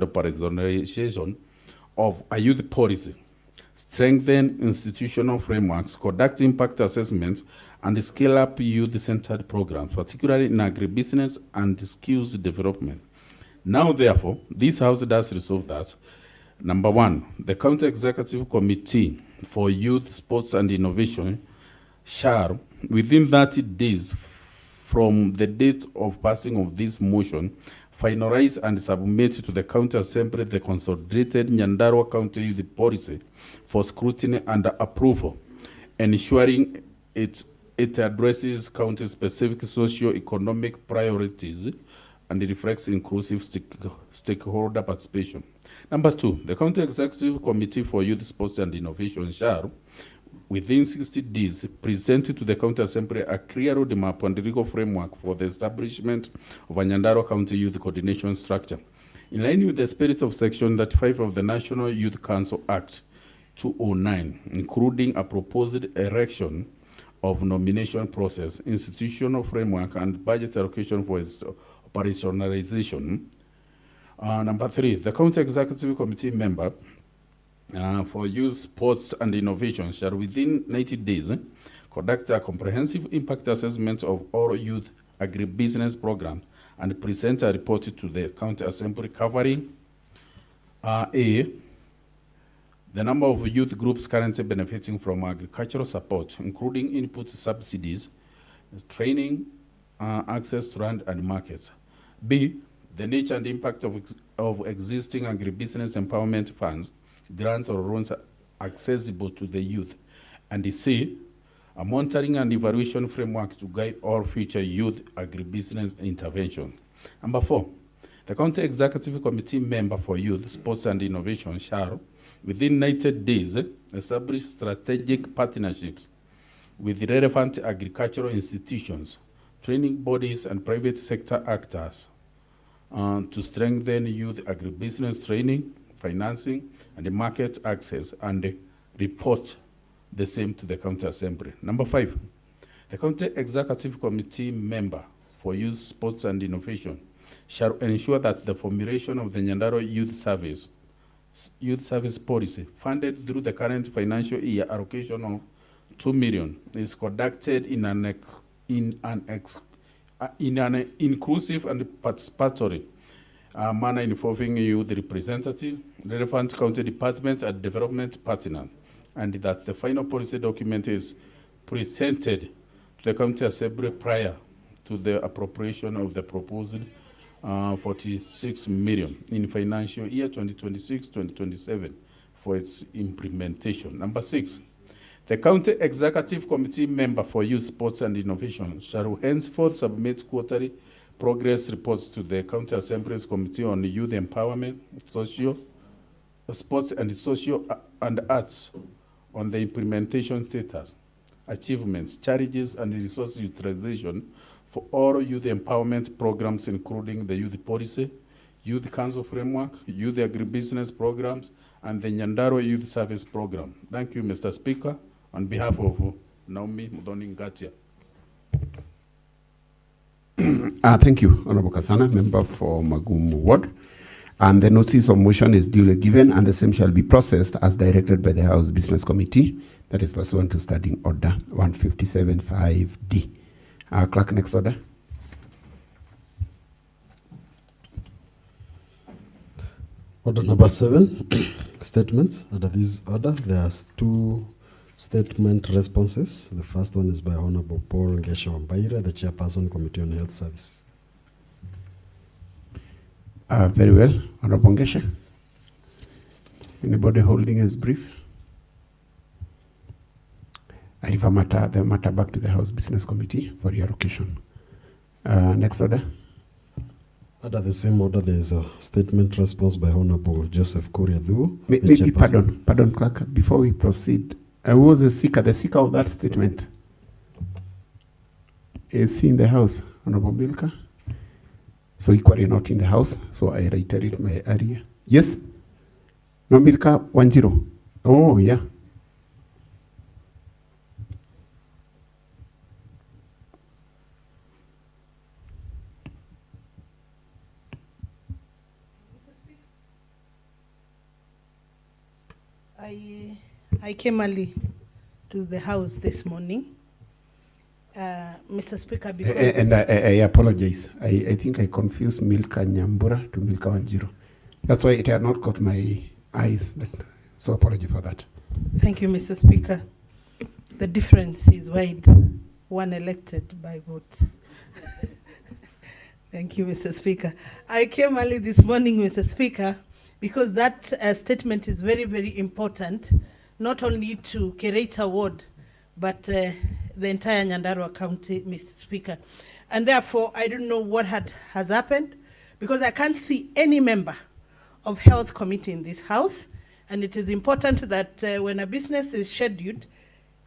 operationalization of a youth policy, strengthen institutional frameworks, conduct impact assessments, and scale up youth-centered programs, particularly in agribusiness and skills development. Now, therefore, this House does resolve that, number one, the County Executive Committee for Youth, Sports and Innovation shall, within 30 days from the date of passing of this motion, finalize and submit to the County Assembly the consolidated Nyandarua County Youth Policy for scrutiny and approval, ensuring it addresses county-specific socio-economic priorities and reflects inclusive stakeholder participation. Number two, the County Executive Committee for Youth, Sports and Innovation shall, within 60 days, present to the County Assembly a clear roadmap and legal framework for the establishment of a Nyandarua County Youth Coordination Structure, in line with the spirit of Section 35 of the National Youth Council Act 2009, including a proposed erection of nomination process, institutional framework, and budget allocation for its operationalization. Number three, the County Executive Committee member for Youth, Sports and Innovation shall within 90 days conduct a comprehensive impact assessment of all youth agribusiness programs and present a report to the County Assembly covering A, the number of youth groups currently benefiting from agricultural support, including input subsidies, training, access to land and markets. B, the nature and impact of existing agribusiness empowerment funds, grants or loans accessible to the youth. And C, a monitoring and evaluation framework to guide all future youth agribusiness interventions. Number four, the County Executive Committee member for Youth, Sports and Innovation shall, within 90 days, establish strategic partnerships with relevant agricultural institutions, training bodies, and private sector actors to strengthen youth agribusiness training, financing, and market access, and report the same to the County Assembly. Number five, the County Executive Committee member for Youth, Sports and Innovation shall ensure that the formulation of the Nyandarua Youth Service Policy, funded through the current financial year allocation of 2 million, is conducted in an inclusive and participatory manner involving youth representatives, relevant county departments, and development partners, and that the final policy document is presented to the County Assembly prior to the appropriation of the proposed 46 million in financial year 2026-2027 for its implementation. Number six, the County Executive Committee member for Youth, Sports and Innovation shall henceforth submit quarterly progress reports to the County Assembly's Committee on Youth Empowerment, Sports and Social and Arts on the implementation status, achievements, challenges, and resource utilization for all youth empowerment programs, including the Youth Policy, Youth Council Framework, Youth Agribusiness Programs, and the Nyandarua Youth Service Program. Thank you, Mr. Speaker. On behalf of Naomi Mudhoni Ngatia. Thank you, Honorable Kasana, member for Magumu Ward. And the notice of motion is duly given, and the same shall be processed as directed by the House Business Committee, that is pursuant to Standing Order 157.5D. Clerk, next order. Order number 7, statements. Under this order, there are two statement responses. The first one is by Honorable Paul Ngesha Wambaira, the Chairperson, Committee on Health Services. Very well, Honorable Ngesha. Anybody holding his brief? I refer the matter back to the House Business Committee for reallocation. Next order. Under the same order, there is a statement response by Honorable Joseph Kuriadhu. Maybe, pardon, Clerk, before we proceed, who was the seeker of that statement? Is he in the House, Honorable Milka? So equally not in the House, so I reiterate my area. Yes? No, Milka 10. Oh, yeah. I came early to the house this morning, Mr. Speaker, because... And I apologize. I think I confused Milka Nyambura to Milka Wanjiru. That's why it had not caught my eyes. So apology for that. Thank you, Mr. Speaker. The difference is wide. One elected by vote. Thank you, Mr. Speaker. I came early this morning, Mr. Speaker, because that statement is very, very important, not only to Keraita Ward, but the entire Nyandarua County, Mr. Speaker. And therefore, I don't know what has happened, because I can't see any member of Health Committee in this House. And it is important that when a business is scheduled,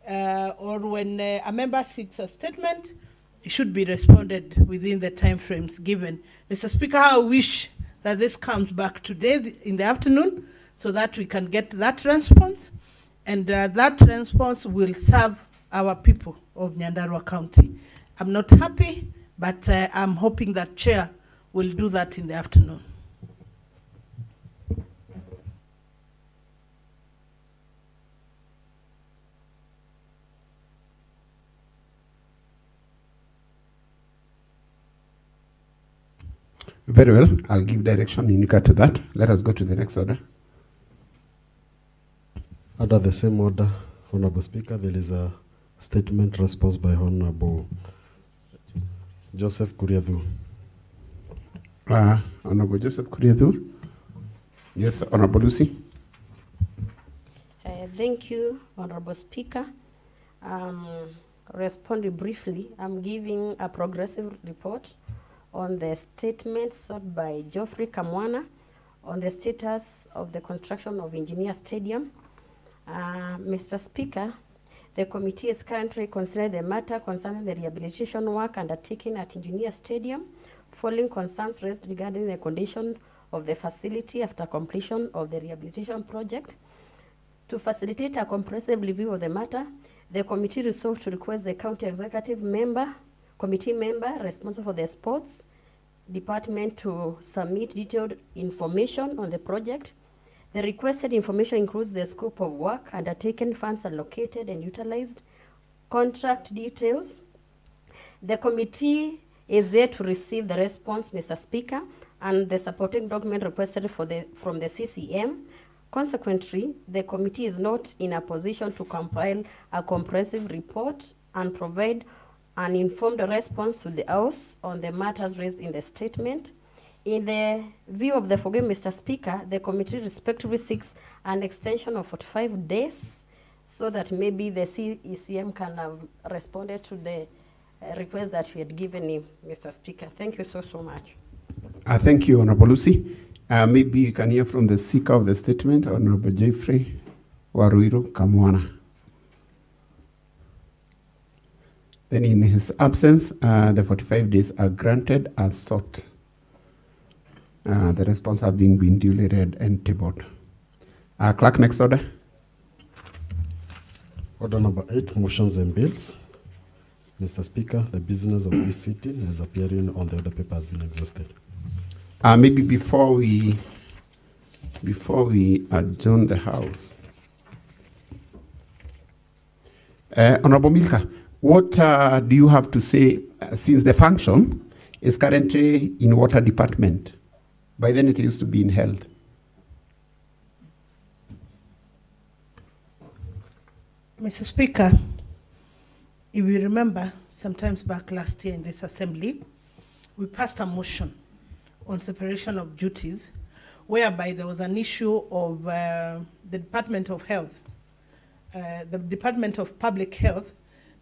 or when a member seeks a statement, it should be responded within the time frames given. Mr. Speaker, I wish that this comes back today in the afternoon so that we can get that response, and that response will serve our people of Nyandarua County. I'm not happy, but I'm hoping that Chair will do that in the afternoon. Very well. I'll give direction in regard to that. Let us go to the next order. Under the same order, Honorable Speaker, there is a statement response by Honorable Joseph Kuriathu. Honorable Joseph Kuriathu. Yes, Honorable Lucy. Thank you, Honorable Speaker. Responding briefly, I'm giving a progressive report on the statement sought by Geoffrey Kamwana on the status of the construction of Engineer Stadium. Mr. Speaker, the committee is currently considering the matter concerning the rehabilitation work undertaken at Engineer Stadium, following concerns raised regarding the condition of the facility after completion of the rehabilitation project. To facilitate a comprehensive review of the matter, the committee resolved to request the county executive committee member responsible for the sports department to submit detailed information on the project. The requested information includes the scope of work undertaken, funds allocated and utilized, contract details. The committee is yet to receive the response, Mr. Speaker, and the supporting document requested from the CCM. Consequently, the committee is not in a position to compile a comprehensive report and provide an informed response to the House on the matters raised in the statement. In the view of the foregoing, Mr. Speaker, the committee respectively seeks an extension of 45 days so that maybe the CECM can have responded to the request that we had given him, Mr. Speaker. Thank you so much. Thank you, Honorable Lucy. Maybe you can hear from the seeker of the statement, Honorable Geoffrey Waruiru Kamwana. Then in his absence, the 45 days are granted as sought. The response have been duly read and tabled. Clerk, next order. Order number 8, motions and bills. Mr. Speaker, the business of this sitting as appearing on the order paper has been exhausted. Maybe before we adjourn the House, Honorable Milka, what do you have to say since the function is currently in Water Department? By then it used to be in Health. Mr. Speaker, if you remember, sometimes back last year in this assembly, we passed a motion on separation of duties, whereby there was an issue of the Department of Health, the Department of Public Health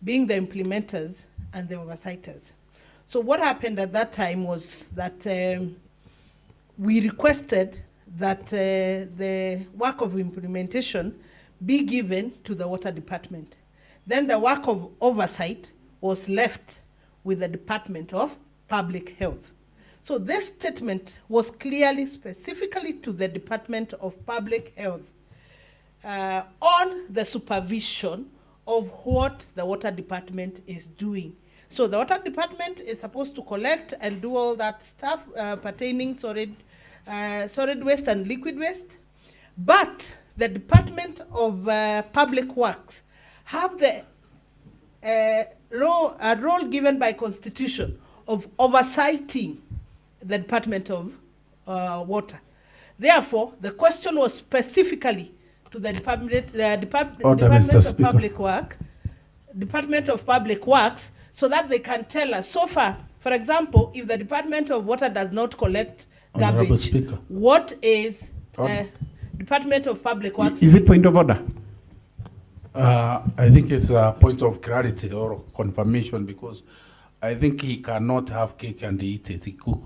being the implementers and the oversighters. So what happened at that time was that we requested that the work of implementation be given to the Water Department. Then the work of oversight was left with the Department of Public Health. So this statement was clearly, specifically to the Department of Public Health on the supervision of what the Water Department is doing. So the Water Department is supposed to collect and do all that stuff pertaining solid waste and liquid waste, but the Department of Public Works have the role given by Constitution of oversighting the Department of Water. Therefore, the question was specifically to the Department of Public Works, so that they can tell us. So far, for example, if the Department of Water does not collect garbage, what is Department of Public Works? Is it point of order? I think it's a point of clarity or confirmation, because I think he cannot have cake and eat it, he cook,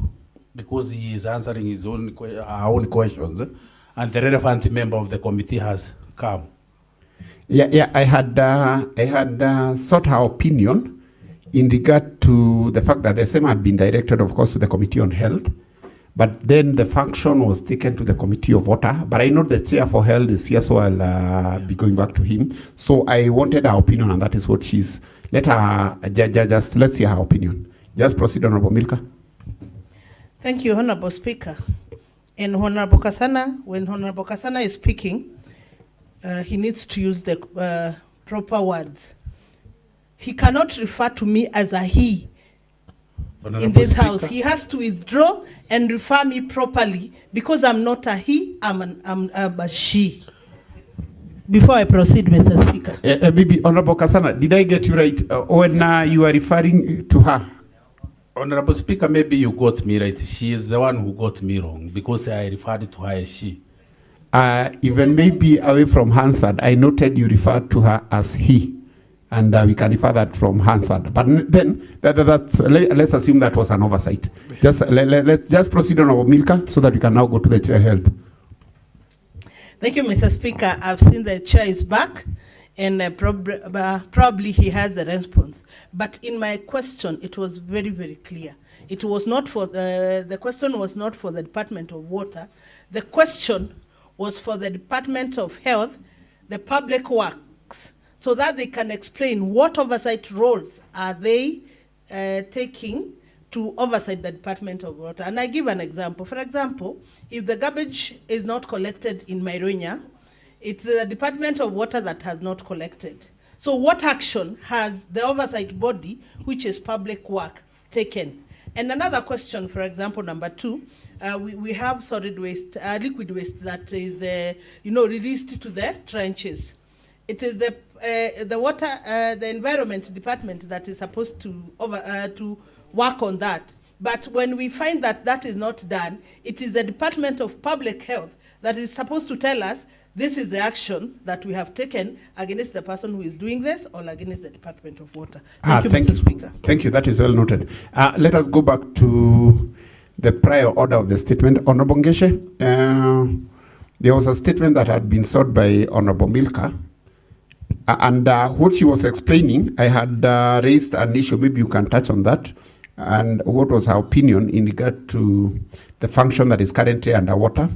because he is answering his own our own questions, and the relevant member of the committee has come. Yeah, I had sought her opinion in regard to the fact that the same had been directed, of course, to the Committee on Health, but then the function was taken to the Committee of Water. But I know the chair for Health is here, so I'll be going back to him. So I wanted her opinion, and that is what she's. Let her just let's see her opinion. Just proceed, Honorable Milka. Thank you, Honorable Speaker. And Honorable Kasana, when Honorable Kasana is speaking, he needs to use the proper words. He cannot refer to me as a he in this House. He has to withdraw and refer me properly, because I'm not a he, I'm a she. Before I proceed, Mr. Speaker. Maybe Honorable Kasana, did I get you right when you are referring to her? Honorable Speaker, maybe you got me right. She is the one who got me wrong, because I referred to her as she. Even maybe away from Hansard, I noted you referred to her as he, and we can refer that from Hansard. But then let's assume that was an oversight. Let's just proceed on our Milka, so that we can now go to the chair Health. Thank you, Mr. Speaker. I've seen the chair is back, and probably he has a response. But in my question, it was very, very clear. It was not for the question was not for the Department of Water. The question was for the Department of Health, the Public Works, so that they can explain what oversight roles are they taking to oversight the Department of Water. And I give an example. For example, if the garbage is not collected in Maironya, it's the Department of Water that has not collected. So what action has the oversight body, which is Public Work, taken? And another question, for example, number 2, we have solid waste, liquid waste that is, released to the trenches. It is the water, the Environment Department that is supposed to work on that. But when we find that that is not done, it is the Department of Public Health that is supposed to tell us this is the action that we have taken against the person who is doing this, or against the Department of Water. Thank you, Mr. Speaker. Thank you. That is well noted. Let us go back to the prior order of the statement. Honorable Ngeshe, there was a statement that had been sought by Honorable Milka. And what she was explaining, I had raised an issue. Maybe you can touch on that. And what was her opinion in regard to the function that is currently underwater,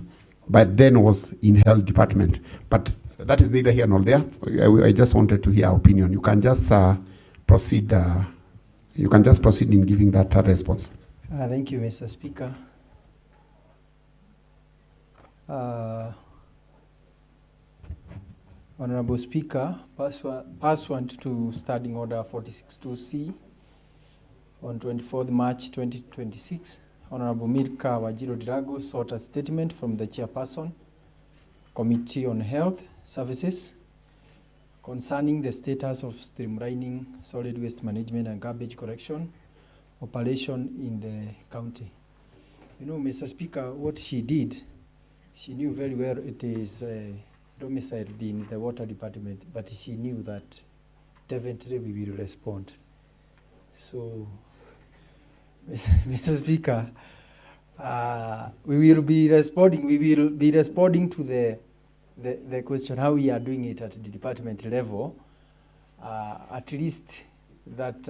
but then was in Health Department. But that is neither here nor there. I just wanted to hear her opinion. You can just proceed. You can just proceed in giving that response. Thank you, Mr. Speaker. Honorable Speaker, pursuant to Standing Order 46.2C on 24th March 2026, Honorable Milka Wajiro Dirago sought a statement from the Chairperson, Committee on Health Services, concerning the status of streamlining solid waste management and garbage collection operation in the county. You know, Mr. Speaker, what she did, she knew very well it is domiciled in the Water Department, but she knew that definitely we will respond. So, Mr. Speaker, we will be responding to the question how we are doing it at the department level. At least that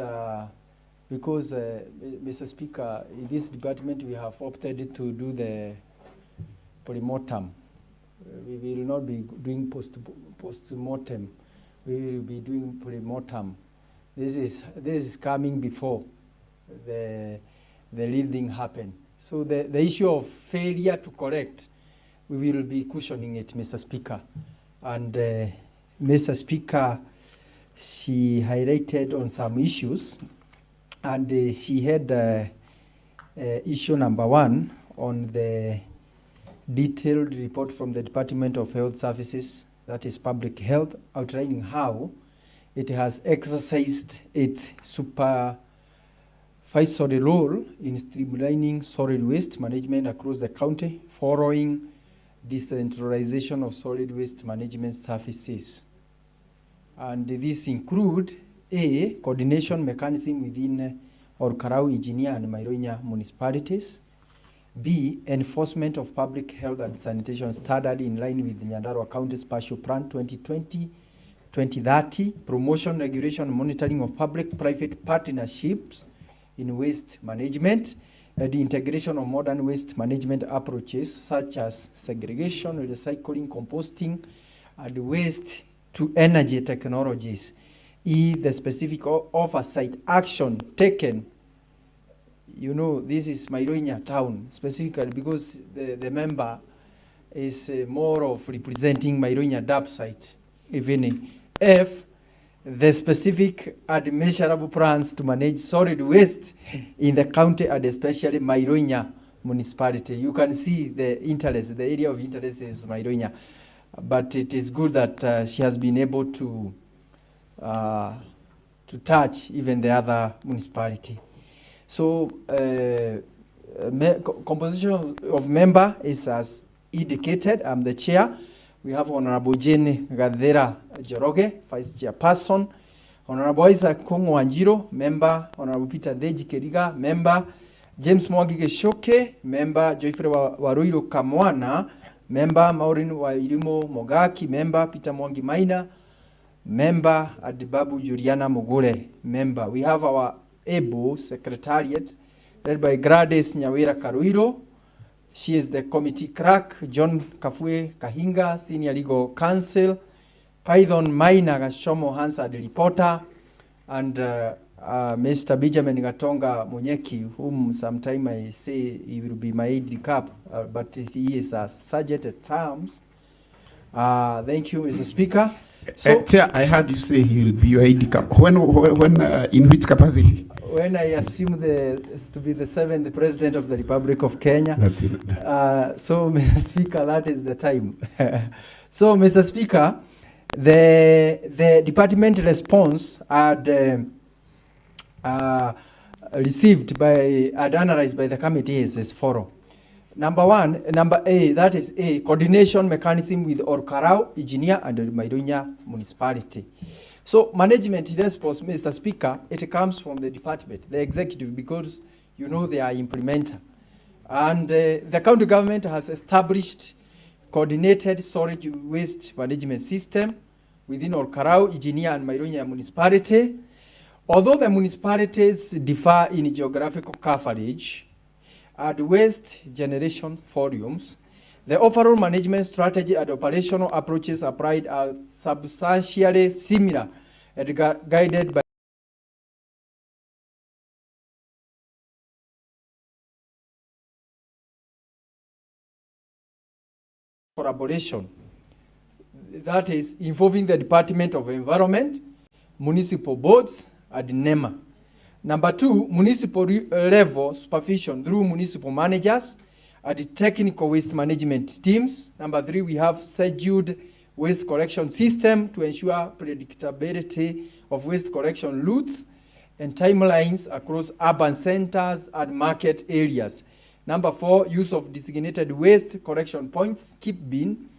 because Mr. Speaker, in this department we have opted to do the pre-mortem. We will not be doing post-mortem. We will be doing pre-mortem. This is coming before the real thing happen. So the issue of failure to correct, we will be cushioning it, Mr. Speaker. And Mr. Speaker, she highlighted on some issues, and she had issue number 1 on the detailed report from the Department of Health Services, that is public health, outlining how it has exercised its supervisory role in streamlining solid waste management across the county following decentralization of solid waste management services. And these include A, coordination mechanism within Orkarau, Engineer and Maironya municipalities. B, enforcement of public health and sanitation standard in line with the Nyandarua County Spatial Plan 2020-2030, promotion, regulation, and monitoring of public-private partnerships in waste management, the integration of modern waste management approaches such as segregation, recycling, composting, and waste to energy technologies. E, the specific oversight action taken. You know, this is Maironya town specifically because the member is more of representing Maironya DAP site, if any. F, the specific and measurable plans to manage solid waste in the county and especially Maironya municipality. You can see the interest, the area of interest is Maironya, but it is good that she has been able to touch even the other municipality. So composition of member is as indicated. I'm the chair. We have Honorable Jane Gadera Joroge, Vice Chairperson. Honorable Isaac Kongo Wanjiro, member. Honorable Peter Deji Keriga, member. James Mwagige Shoke, member. Joyfrey Waruiro Kamwana, member. Maureen Wairimo Mogaki, member. Peter Mwangi Maina, member. Adibabu Juliana Mogure, member. We have our able secretariat led by Gladys Nyawira Karuiro. She is the committee clerk. John Kafue Kahinga, senior legal counsel. Python Maina Gashomo Hansa, the reporter, and Mr. Benjamin Gatonga Munyeki, whom sometime I say he will be my aide de camp, but he is a sergeant at times. Thank you, Mr. Speaker. So, Chair, I heard you say he will be your aide de camp. When in which capacity? When I assume to be the 7th President of the Republic of Kenya. That's it. So, Mr. Speaker, that is the time. So, Mr. Speaker, the department response had received and analyzed by the committee is as follows. Number A, that is A, coordination mechanism with Orkarau, Engineer and Maironya municipality. So management response, Mr. Speaker, it comes from the department, the executive, because you know they are implementer. And the county government has established coordinated solid waste management system within Orkarau, Engineer and Maironya municipality. Although the municipalities differ in geographical coverage and waste generation volumes, the overall management strategy and operational approaches applied are substantially similar and guided by collaboration. That is involving the Department of Environment, municipal boards, and NEMA. Number 2, municipal level supervision through municipal managers and technical waste management teams. Number 3, we have scheduled waste collection system to ensure predictability of waste collection routes and timelines across urban centers and market areas. Number 4, use of designated waste collection points, skip bin,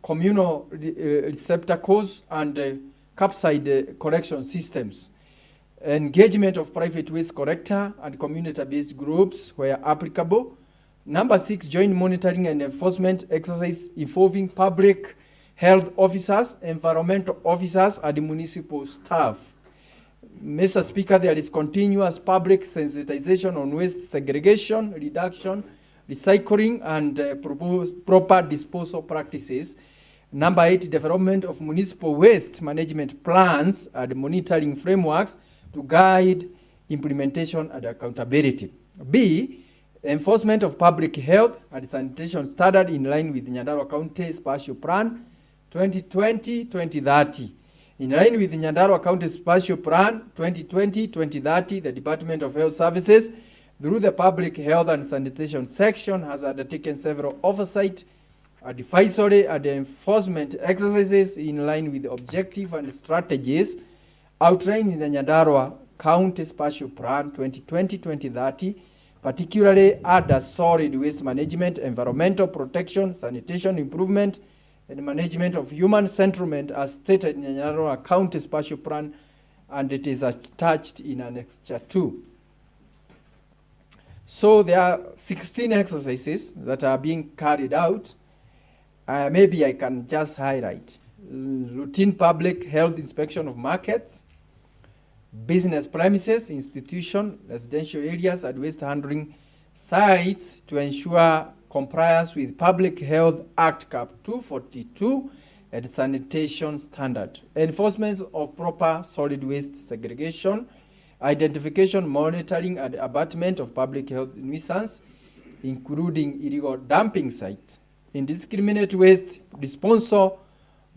communal receptacles, and curbside collection systems. Engagement of private waste collector and community-based groups where applicable. Number 6, joint monitoring and enforcement exercise involving public health officers, environmental officers, and municipal staff. Mr. Speaker, there is continuous public sensitization on waste segregation, reduction, recycling, and proper disposal practices. Number 8, development of municipal waste management plans and monitoring frameworks to guide implementation and accountability. B, enforcement of public health and sanitation standard in line with Nyandarua County Spatial Plan 2020-2030. In line with the Nyandarua County Spatial Plan 2020-2030, the Department of Health Services, through the Public Health and Sanitation section, has undertaken several oversight, advisory, and enforcement exercises in line with the objective and strategies outlined in the Nyandarua County Spatial Plan 2020-2030, particularly under solid waste management, environmental protection, sanitation improvement, and management of human settlement as stated in the Nyandarua County Spatial Plan, and it is attached in Annexure 2. So there are 16 exercises that are being carried out. Maybe I can just highlight routine public health inspection of markets, business premises, institution, residential areas, and waste handling sites to ensure compliance with Public Health Act Cap 242 and sanitation standard. Enforcement of proper solid waste segregation, identification, monitoring, and abatement of public health nuisance, including illegal dumping sites, indiscriminate waste disposal,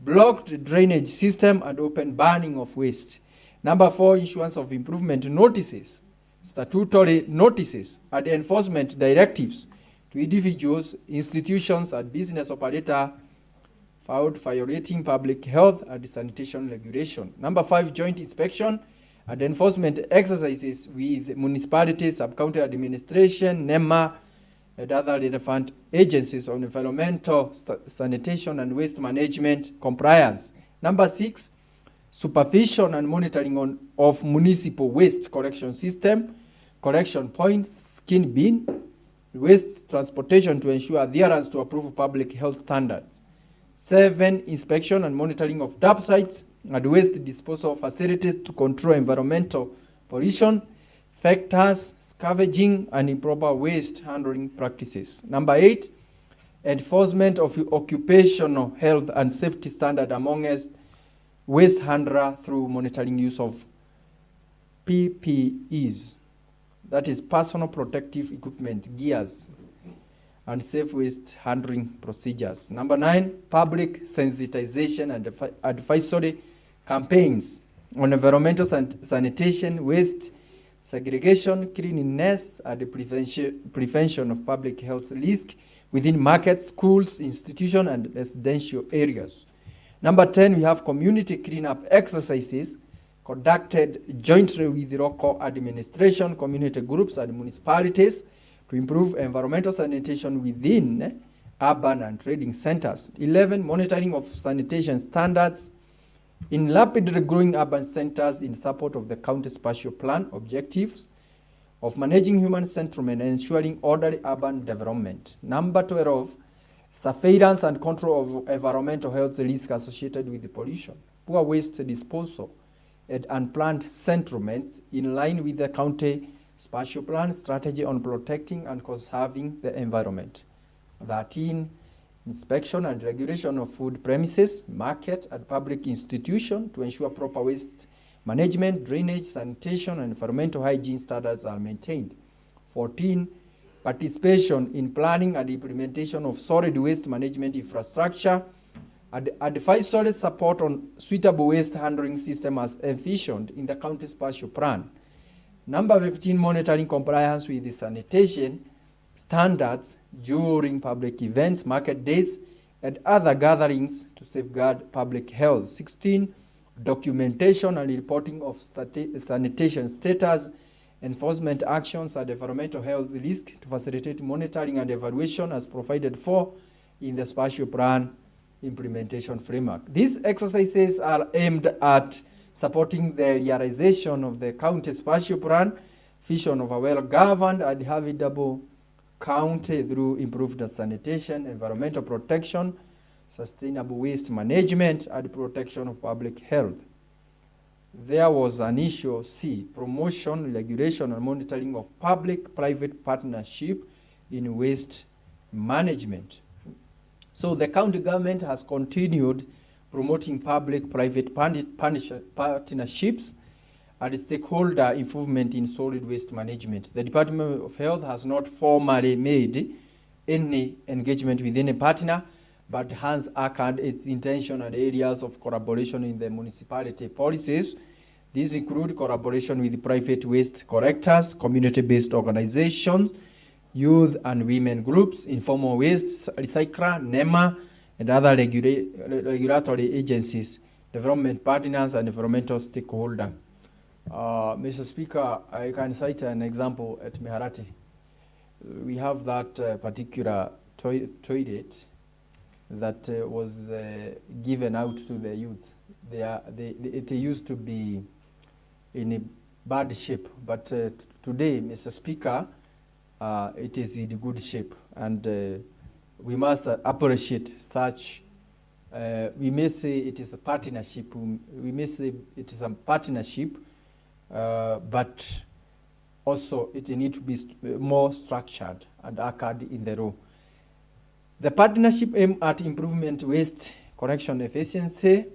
blocked drainage system, and open burning of waste. Number 4, issuance of improvement notices, statutory notices, and enforcement directives to individuals, institutions, and business operator found violating public health and sanitation regulation. Number 5, joint inspection and enforcement exercises with municipalities, sub-county administration, NEMA, and other relevant agencies on environmental, sanitation, and waste management compliance. Number 6, supervision and monitoring of municipal waste collection system, collection points, skin bin, waste transportation to ensure adherence to approved public health standards. 7, inspection and monitoring of dump sites and waste disposal facilities to control environmental pollution, factors, scavenging, and improper waste handling practices. Number 8, enforcement of occupational health and safety standard amongst waste handler through monitoring use of PPEs, that is personal protective equipment, gears, and safe waste handling procedures. Number 9, public sensitization and advisory campaigns on environmental sanitation, waste segregation, cleanliness, and the prevention of public health risk within markets, schools, institutions, and residential areas. Number 10, we have community cleanup exercises conducted jointly with the local administration, community groups, and municipalities to improve environmental sanitation within urban and trading centers. 11, monitoring of sanitation standards in rapidly growing urban centers in support of the county spatial plan objectives of managing human settlement and ensuring orderly urban development. Number 12, surveillance and control of environmental health risks associated with the pollution, poor waste disposal, and unplanned settlements in line with the county spatial plan strategy on protecting and conserving the environment. 13, inspection and regulation of food premises, market, and public institution to ensure proper waste management, drainage, sanitation, and environmental hygiene standards are maintained. 14, participation in planning and implementation of solid waste management infrastructure, and advisory support on suitable waste handling system as envisioned in the county spatial plan. Number 15, monitoring compliance with the sanitation standards during public events, market days, and other gatherings to safeguard public health. 16, documentation and reporting of sanitation status, enforcement actions, and environmental health risk to facilitate monitoring and evaluation as provided for in the spatial plan implementation framework. These exercises are aimed at supporting the realization of the county spatial plan vision of a well-governed and habitable county through improved sanitation, environmental protection, sustainable waste management, and protection of public health. There was an issue C, promotion, regulation, and monitoring of public-private partnership in waste management. So the county government has continued promoting public-private partnerships and stakeholder involvement in solid waste management. The Department of Health has not formally made any engagement with any partner, but has outlined its intention and areas of collaboration in the municipality policies. These include collaboration with private waste collectors, community-based organizations, youth and women groups, informal waste recycler, NEMA, and other regulatory agencies, development partners, and environmental stakeholders. Mr. Speaker, I can cite an example at Meharati. We have that particular toilet that was given out to the youths. It used to be in a bad shape, but today, Mr. Speaker, it is in good shape, and we must appreciate such. We may say it is a partnership. We may say it is a partnership, but also it needs to be more structured and occurred in the role. The partnership aims at improvement waste collection efficiency,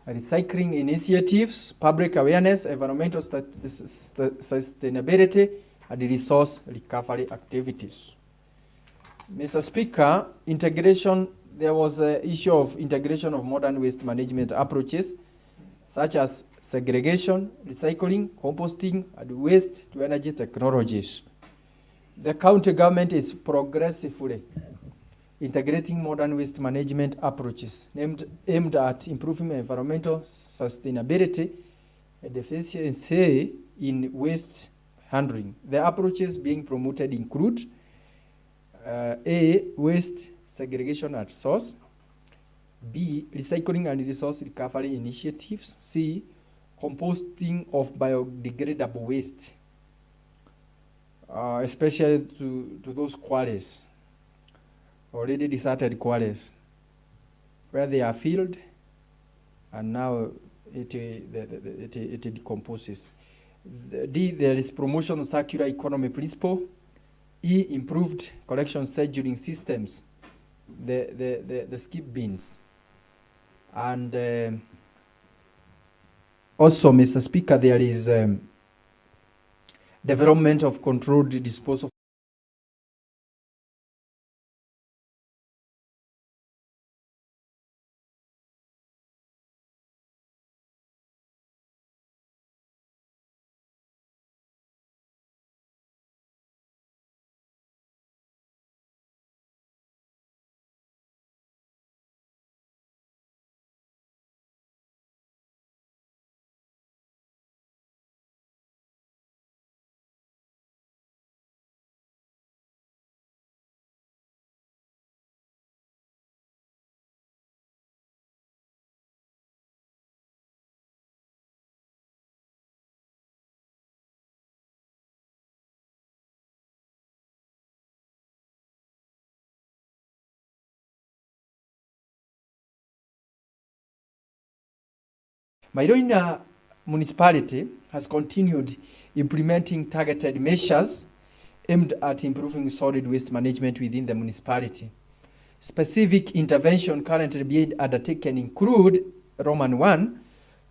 recycling initiatives, public awareness, environmental sustainability, and resource recovery activities. Mr. Speaker, there was an issue of integration of modern waste management approaches, such as segregation, recycling, composting, and waste to energy technologies. The county government is progressively integrating modern waste management approaches aimed at improving environmental sustainability and efficiency in waste handling. The approaches being promoted include A, waste segregation at source, B, recycling and resource recovery initiatives, C, composting of biodegradable waste, especially to those quarries, already deserted quarries, where they are filled and now it decomposes. D, there is promotion of circular economy principle. E, improved collection scheduling systems, the skip bins. And also, Mr. Speaker, there is development of controlled disposal. Mairoina municipality has continued implementing targeted measures aimed at improving solid waste management within the municipality. Specific intervention currently being undertaken include Roman 1,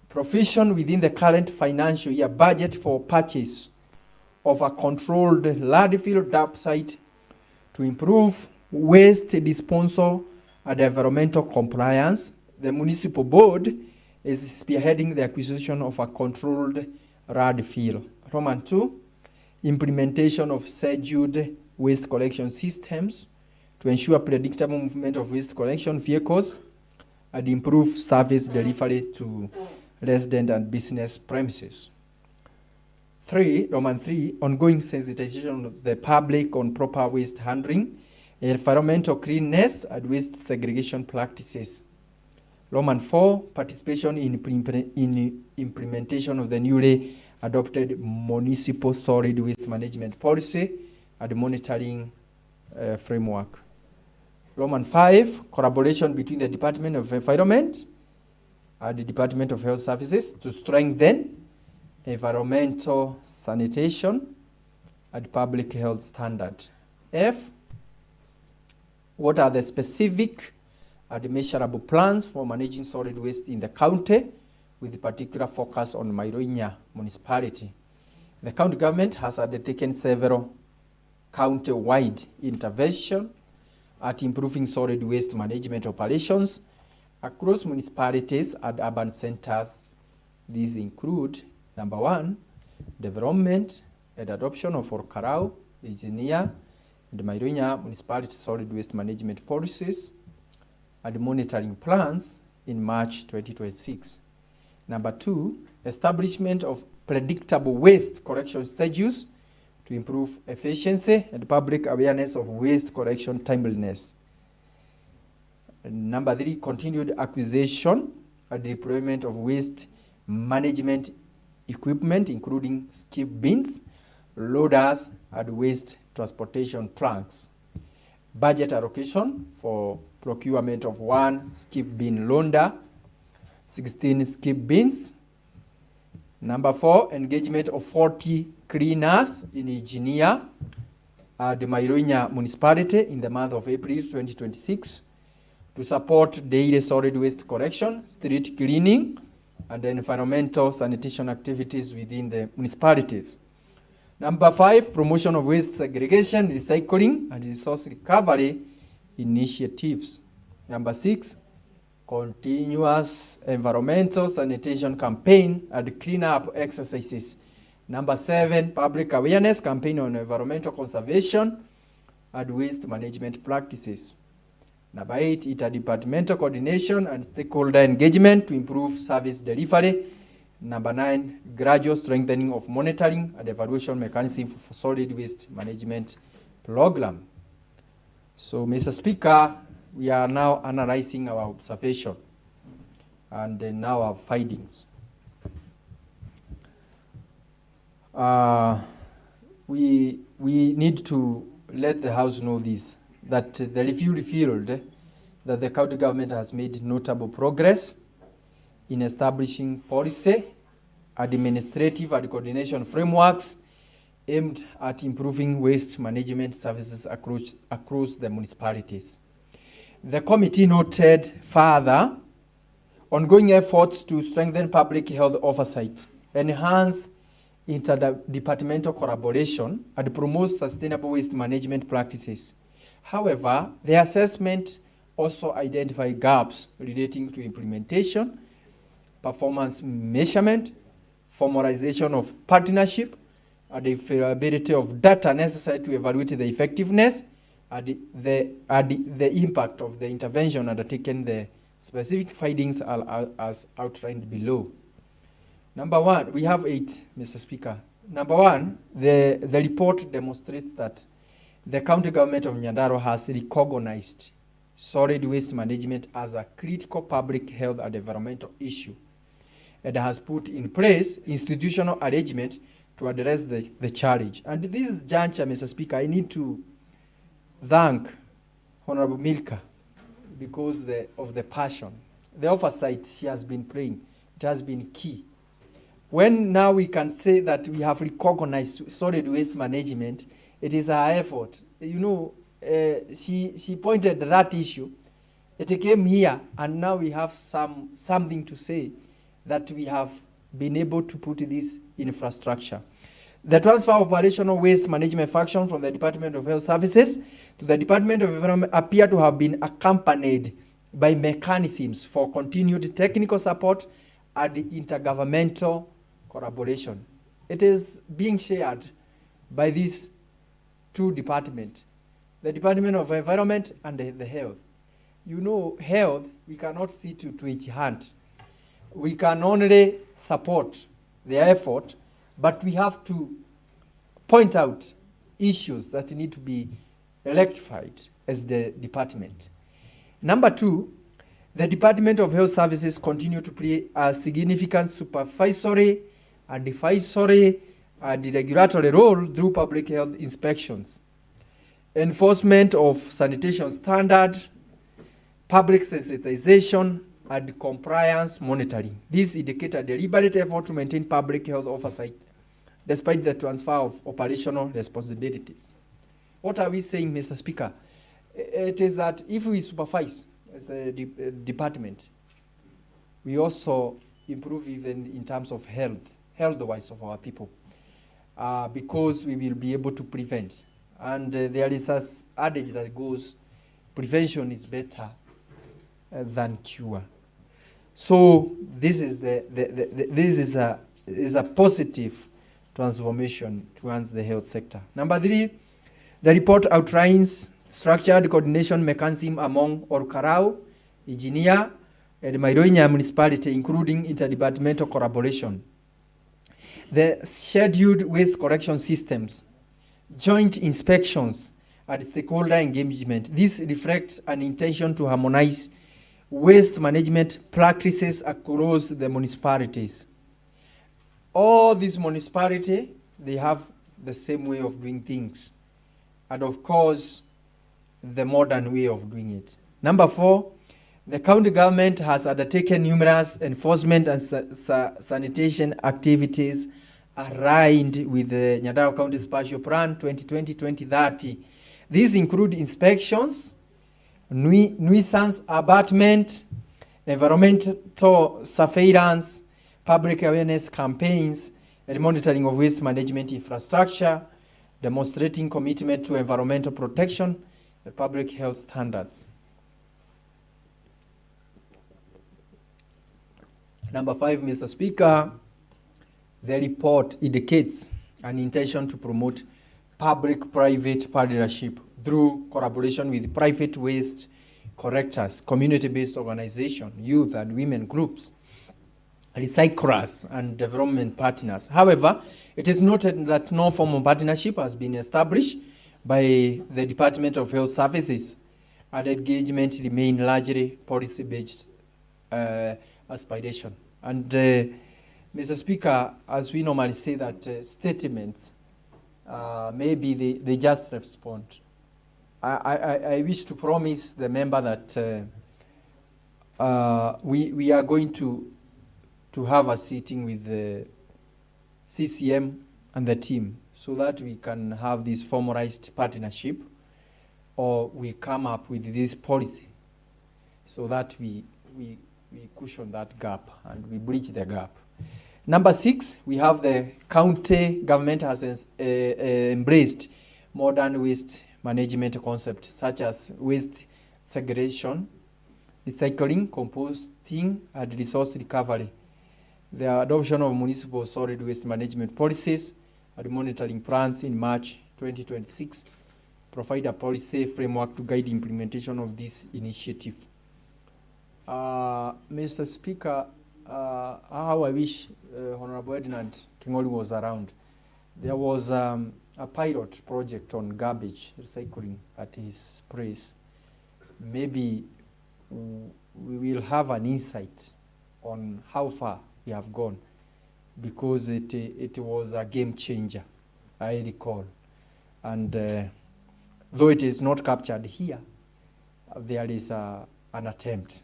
provision within the current financial year budget for purchase of a controlled landfill dump site to improve waste disposal and environmental compliance. The municipal board is spearheading the acquisition of a controlled landfill. Roman 2, implementation of scheduled waste collection systems to ensure predictable movement of waste collection vehicles and improve service delivery to resident and business premises. 3, Roman 3, ongoing sensitization of the public on proper waste handling, environmental cleanness, and waste segregation practices. Roman 4, participation in implementation of the newly adopted municipal solid waste management policy and monitoring framework. Roman 5, collaboration between the Department of Environment and the Department of Health Services to strengthen environmental sanitation and public health standard. F, what are the specific and measurable plans for managing solid waste in the county, with particular focus on Mairoinya municipality? The county government has undertaken several county-wide intervention at improving solid waste management operations across municipalities and urban centers. These include, number 1, development and adoption of Orkarau, Engineer, and Mairunya municipality solid waste management policies and monitoring plans in March 2026. Number 2, establishment of predictable waste collection schedules to improve efficiency and public awareness of waste collection timeliness. And number 3, continued acquisition and deployment of waste management equipment, including skip bins, loaders, and waste transportation trucks. Budget allocation for procurement of 1 skip bin loader, 16 skip bins. Number 4, engagement of 40 cleaners in Engineer at the Mairunya municipality in the month of April 2026 to support daily solid waste collection, street cleaning, and environmental sanitation activities within the municipalities. Number 5, promotion of waste segregation, recycling, and resource recovery initiatives. Number 6, continuous environmental sanitation campaign and cleanup exercises. Number 7, public awareness campaign on environmental conservation and waste management practices. Number 8, interdepartmental coordination and stakeholder engagement to improve service delivery. Number 9, gradual strengthening of monitoring and evaluation mechanism for solid waste management program. So, Mr. Speaker, we are now analyzing our observation and now our findings. We need to let the House know this, that the review revealed that the county government has made notable progress in establishing policy, administrative and coordination frameworks aimed at improving waste management services across the municipalities. The committee noted further ongoing efforts to strengthen public health oversight, enhance interdepartmental collaboration, and promote sustainable waste management practices. However, the assessment also identified gaps relating to implementation, performance measurement, formalization of partnership, and the availability of data necessary to evaluate the effectiveness and the impact of the intervention undertaken. The specific findings are as outlined below. Number 1, we have 8, Mr. Speaker. Number 1, the report demonstrates that the county government of Nyandarua has recognized solid waste management as a critical public health and environmental issue and has put in place institutional arrangement to address the challenge. And this juncture, Mr. Speaker, I need to thank Honorable Milka because of the passion, the oversight she has been playing. It has been key. When now we can say that we have recognized solid waste management, it is our effort. You know, she pointed that issue. It came here, and now we have something to say that we have been able to put this infrastructure. The transfer of operational waste management function from the Department of Health Services to the Department of Environment appear to have been accompanied by mechanisms for continued technical support and intergovernmental collaboration. It is being shared by these 2 departments, the Department of Environment and the Health. You know, health, we cannot see to each hand. We can only support their effort, but we have to point out issues that need to be rectified as the department. Number 2, the Department of Health Services continue to play a significant supervisory, advisory, and regulatory role through public health inspections, enforcement of sanitation standard, public sensitization, and compliance monitoring. This indicates a deliberate effort to maintain public health oversight despite the transfer of operational responsibilities. What are we saying, Mr. Speaker? It is that if we supervise as a department, we also improve even in terms of health-wise of our people, because we will be able to prevent. And there is an adage that goes, prevention is better than cure. So this is this is a positive transformation towards the health sector. Number 3, the report outlines structured coordination mechanism among Orkarao, Engineer, and Mairoinya municipality, including interdepartmental collaboration. The scheduled waste collection systems, joint inspections, and stakeholder engagement. This reflects an intention to harmonize waste management practices across the municipalities. All these municipalities, they have the same way of doing things. And of course, the modern way of doing it. Number 4, the county government has undertaken numerous enforcement and sanitation activities aligned with the Nyandarua County Spatial Plan 2020-2030. These include inspections, nuisance abatement, environmental surveillance, public awareness campaigns, and monitoring of waste management infrastructure, demonstrating commitment to environmental protection and public health standards. Number 5, Mr. Speaker, the report indicates an intention to promote public-private partnership through collaboration with private waste collectors, community-based organizations, youth and women groups, recyclers, and development partners. However, it is noted that no formal partnership has been established by the Department of Health Services, and engagement remain largely policy-based aspiration. And Mr. Speaker, as we normally say that statements, maybe they just respond. I wish to promise the member that we are going to have a sitting with the CCM and the team so that we can have this formalized partnership, or we come up with this policy so that we cushion that gap and we bridge the gap. Number 6, we have the county government has embraced modern waste management concepts such as waste segregation, recycling, composting, and resource recovery. The adoption of municipal solid waste management policies and monitoring plans in March 2026 provide a policy framework to guide implementation of this initiative. Mr. Speaker, how I wish Honorable Edmund Kingoli was around. There was a pilot project on garbage recycling at his place. Maybe we will have an insight on how far we have gone, because it was a game changer, I recall. And though it is not captured here, there is an attempt.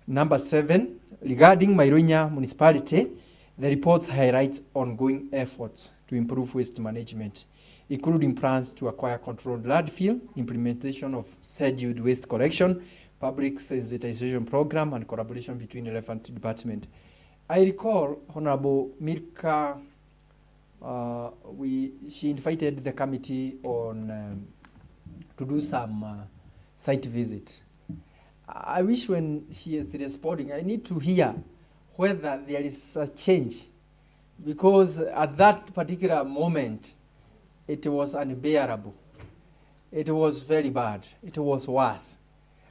Number 7, regarding Mairoinya municipality, the report highlights ongoing efforts to improve waste management, including plans to acquire controlled landfill, implementation of scheduled waste collection, public sensitization program, and collaboration between relevant departments. I recall Honorable Mirka, she invited the committee on to do some site visits. I wish when she is responding, I need to hear whether there is a change, because at that particular moment, it was unbearable. It was very bad. It was worse.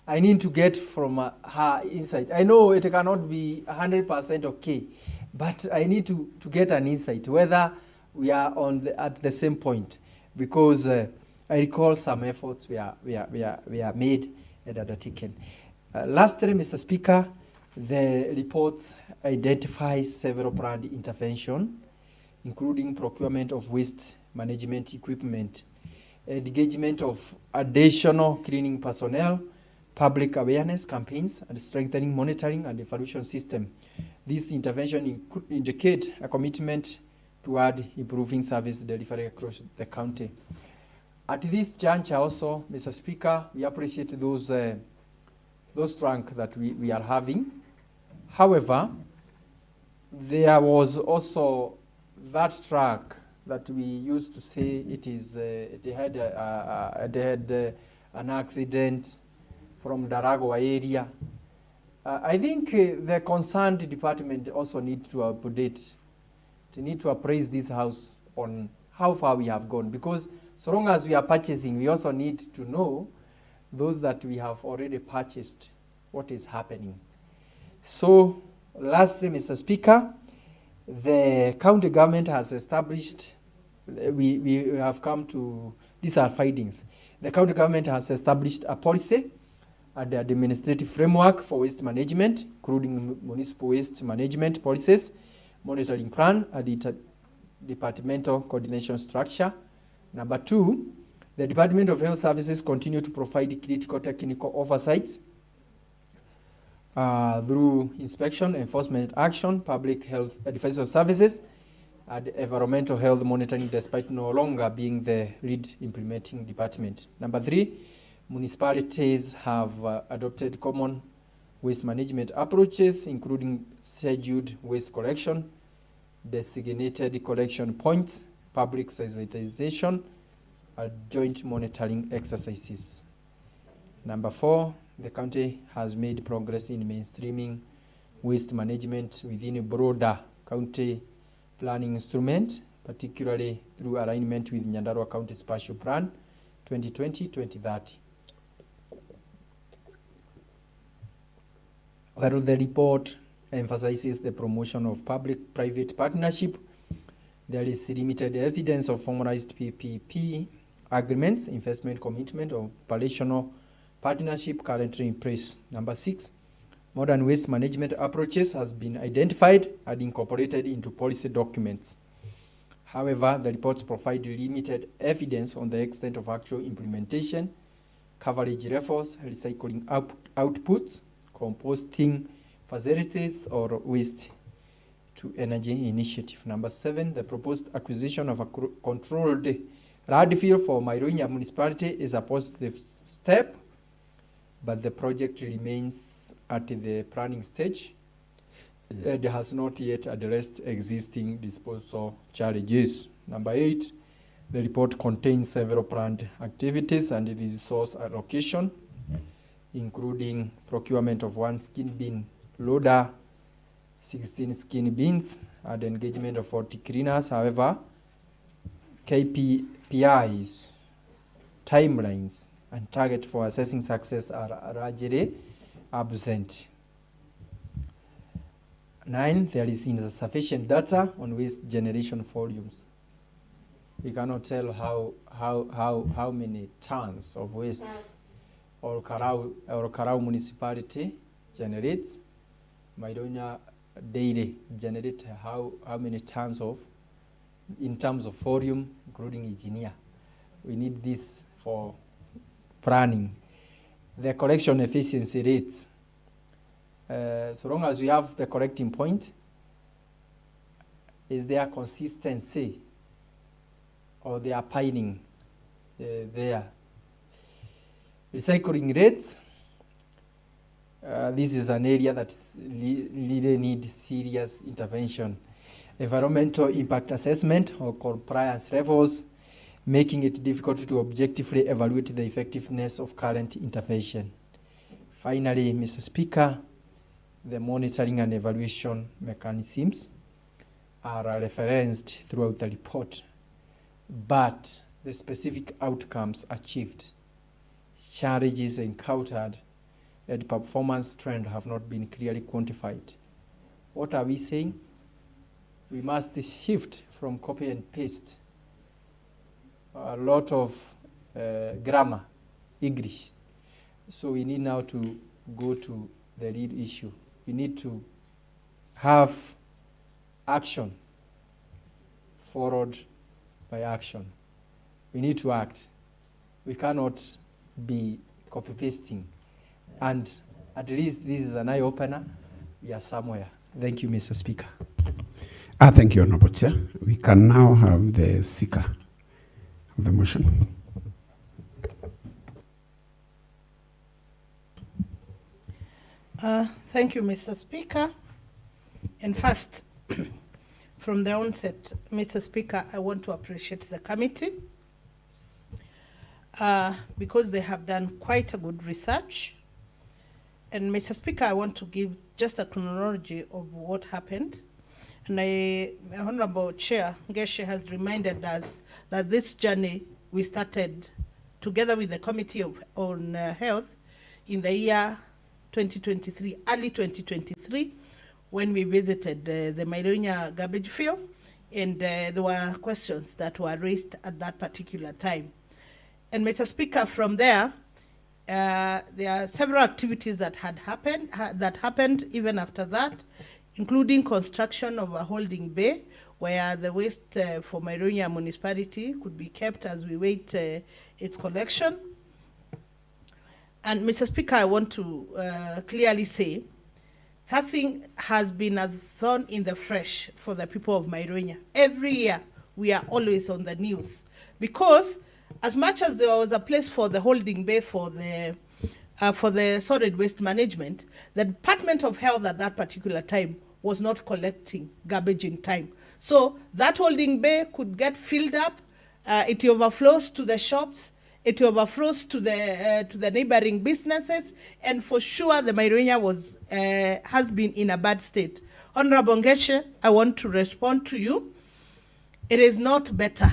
I need to get from her insight. I know it cannot be 100% okay, but I need to get an insight whether we are at the same point, because I recall some efforts were made and undertaken. Lastly, Mr. Speaker, the reports identify several planned interventions, including procurement of waste management equipment, engagement of additional cleaning personnel, public awareness campaigns, and strengthening monitoring and evaluation system. This intervention indicate a commitment toward improving service delivery across the county. At this juncture also, Mr. Speaker, we appreciate those trunk that we are having. However, there was also that track that we used to say it had an accident from Daragwa area. I think the concerned department also need to update. They need to appraise this house on how far we have gone, because so long as we are purchasing, we also need to know those that we have already purchased, what is happening. So lastly, Mr. Speaker, the county government has established, we have come to, these are findings. The county government has established a policy and the administrative framework for waste management, including municipal waste management policies, monitoring plan, and departmental coordination structure. Number 2, the Department of Health Services continue to provide critical technical oversight through inspection, enforcement action, public health advisory services, and environmental health monitoring, despite no longer being the lead implementing department. Number 3, municipalities have adopted common waste management approaches, including scheduled waste collection, designated collection points, public sensitization, and joint monitoring exercises. Number 4, the county has made progress in mainstreaming waste management within a broader county planning instrument, particularly through alignment with Nyandarua County Spatial Plan 2020-2030. While the report emphasizes the promotion of public-private partnership, there is limited evidence of formalized PPP agreements, investment commitment, or operational partnership currently in place. Number 6, modern waste management approaches has been identified and incorporated into policy documents. However, the reports provide limited evidence on the extent of actual implementation, coverage levels, recycling outputs, composting facilities, or waste to energy initiative. Number 7, the proposed acquisition of a controlled landfill for Maironya municipality is a positive step, but the project remains at the planning stage. It has not yet addressed existing disposal challenges. Number 8, the report contains several planned activities and resource allocation, including procurement of 1 skin bin loader, 16 skin bins, and engagement of 40 cleaners. However, KPIs, timelines, and target for assessing success are largely absent. 9, there is insufficient data on waste generation volumes. We cannot tell how many tons of waste or Karau municipality generates. Maironya daily generate how many tons of, in terms of volume, including engineer. We need this for planning. The collection efficiency rates. So long as we have the collecting point, is there consistency, or they are piling there? Recycling rates. This is an area that really needs serious intervention. Environmental impact assessment or compliance levels, making it difficult to objectively evaluate the effectiveness of current intervention. Finally, Mr. Speaker, the monitoring and evaluation mechanisms are referenced throughout the report, but the specific outcomes achieved, challenges encountered, and performance trend have not been clearly quantified. What are we saying? We must shift from copy and paste, a lot of grammar, English. So we need now to go to the real issue. We need to have action followed by action. We need to act. We cannot be copy-pasting. And at least this is an eye-opener. We are somewhere. Thank you, Mr. Speaker. Thank you, Honorable Chair. We can now have the seeker of the motion. Thank you, Mr. Speaker. And first, from the onset, Mr. Speaker, I want to appreciate the committee because they have done quite a good research And Mr. Speaker, I want to give just a chronology of what happened. And Honorable Chair Ngeshe has reminded us that this journey we started together with the Committee on Health in the year 2023, early 2023, when we visited the Maironya garbage field, and there were questions that were raised at that particular time. And Mr. Speaker, from there, there are several activities that happened even after that, including construction of a holding bay where the waste for Maironya municipality could be kept as we wait its collection. And Mr. Speaker, I want to clearly say that thing has been a thorn in the flesh for the people of Maironya. Every year we are always on the news because as much as there was a place for the holding bay for the solid waste management, the Department of Health at that particular time was not collecting garbage in time. So that holding bay could get filled up, it overflows to the shops, it overflows to the neighboring businesses, and for sure the Maironya has been in a bad state. Honorable Ngeshe, I want to respond to you. It is not better.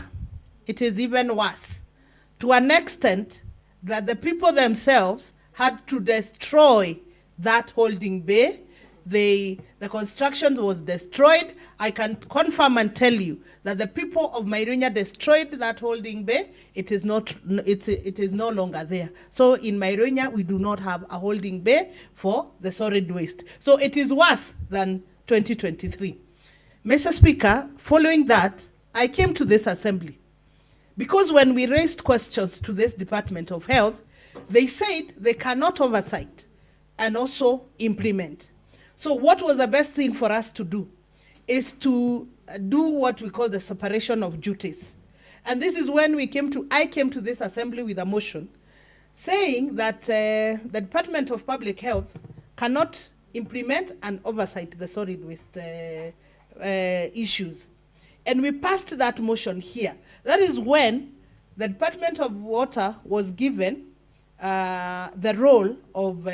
It is even worse, to an extent that the people themselves had to destroy that holding bay. The construction was destroyed. I can confirm and tell you that the people of Maironya destroyed that holding bay. It is no longer there. So in Maironya, we do not have a holding bay for the solid waste. So it is worse than 2023. Mr. Speaker, following that, I came to this assembly because when we raised questions to this Department of Health, they said they cannot oversight and also implement. So what was the best thing for us to do is to do what we call the separation of duties. And this is when I came to this assembly with a motion saying that the Department of Public Health cannot implement and oversight the solid waste issues. And we passed that motion here. That is when the Department of Water was given the role of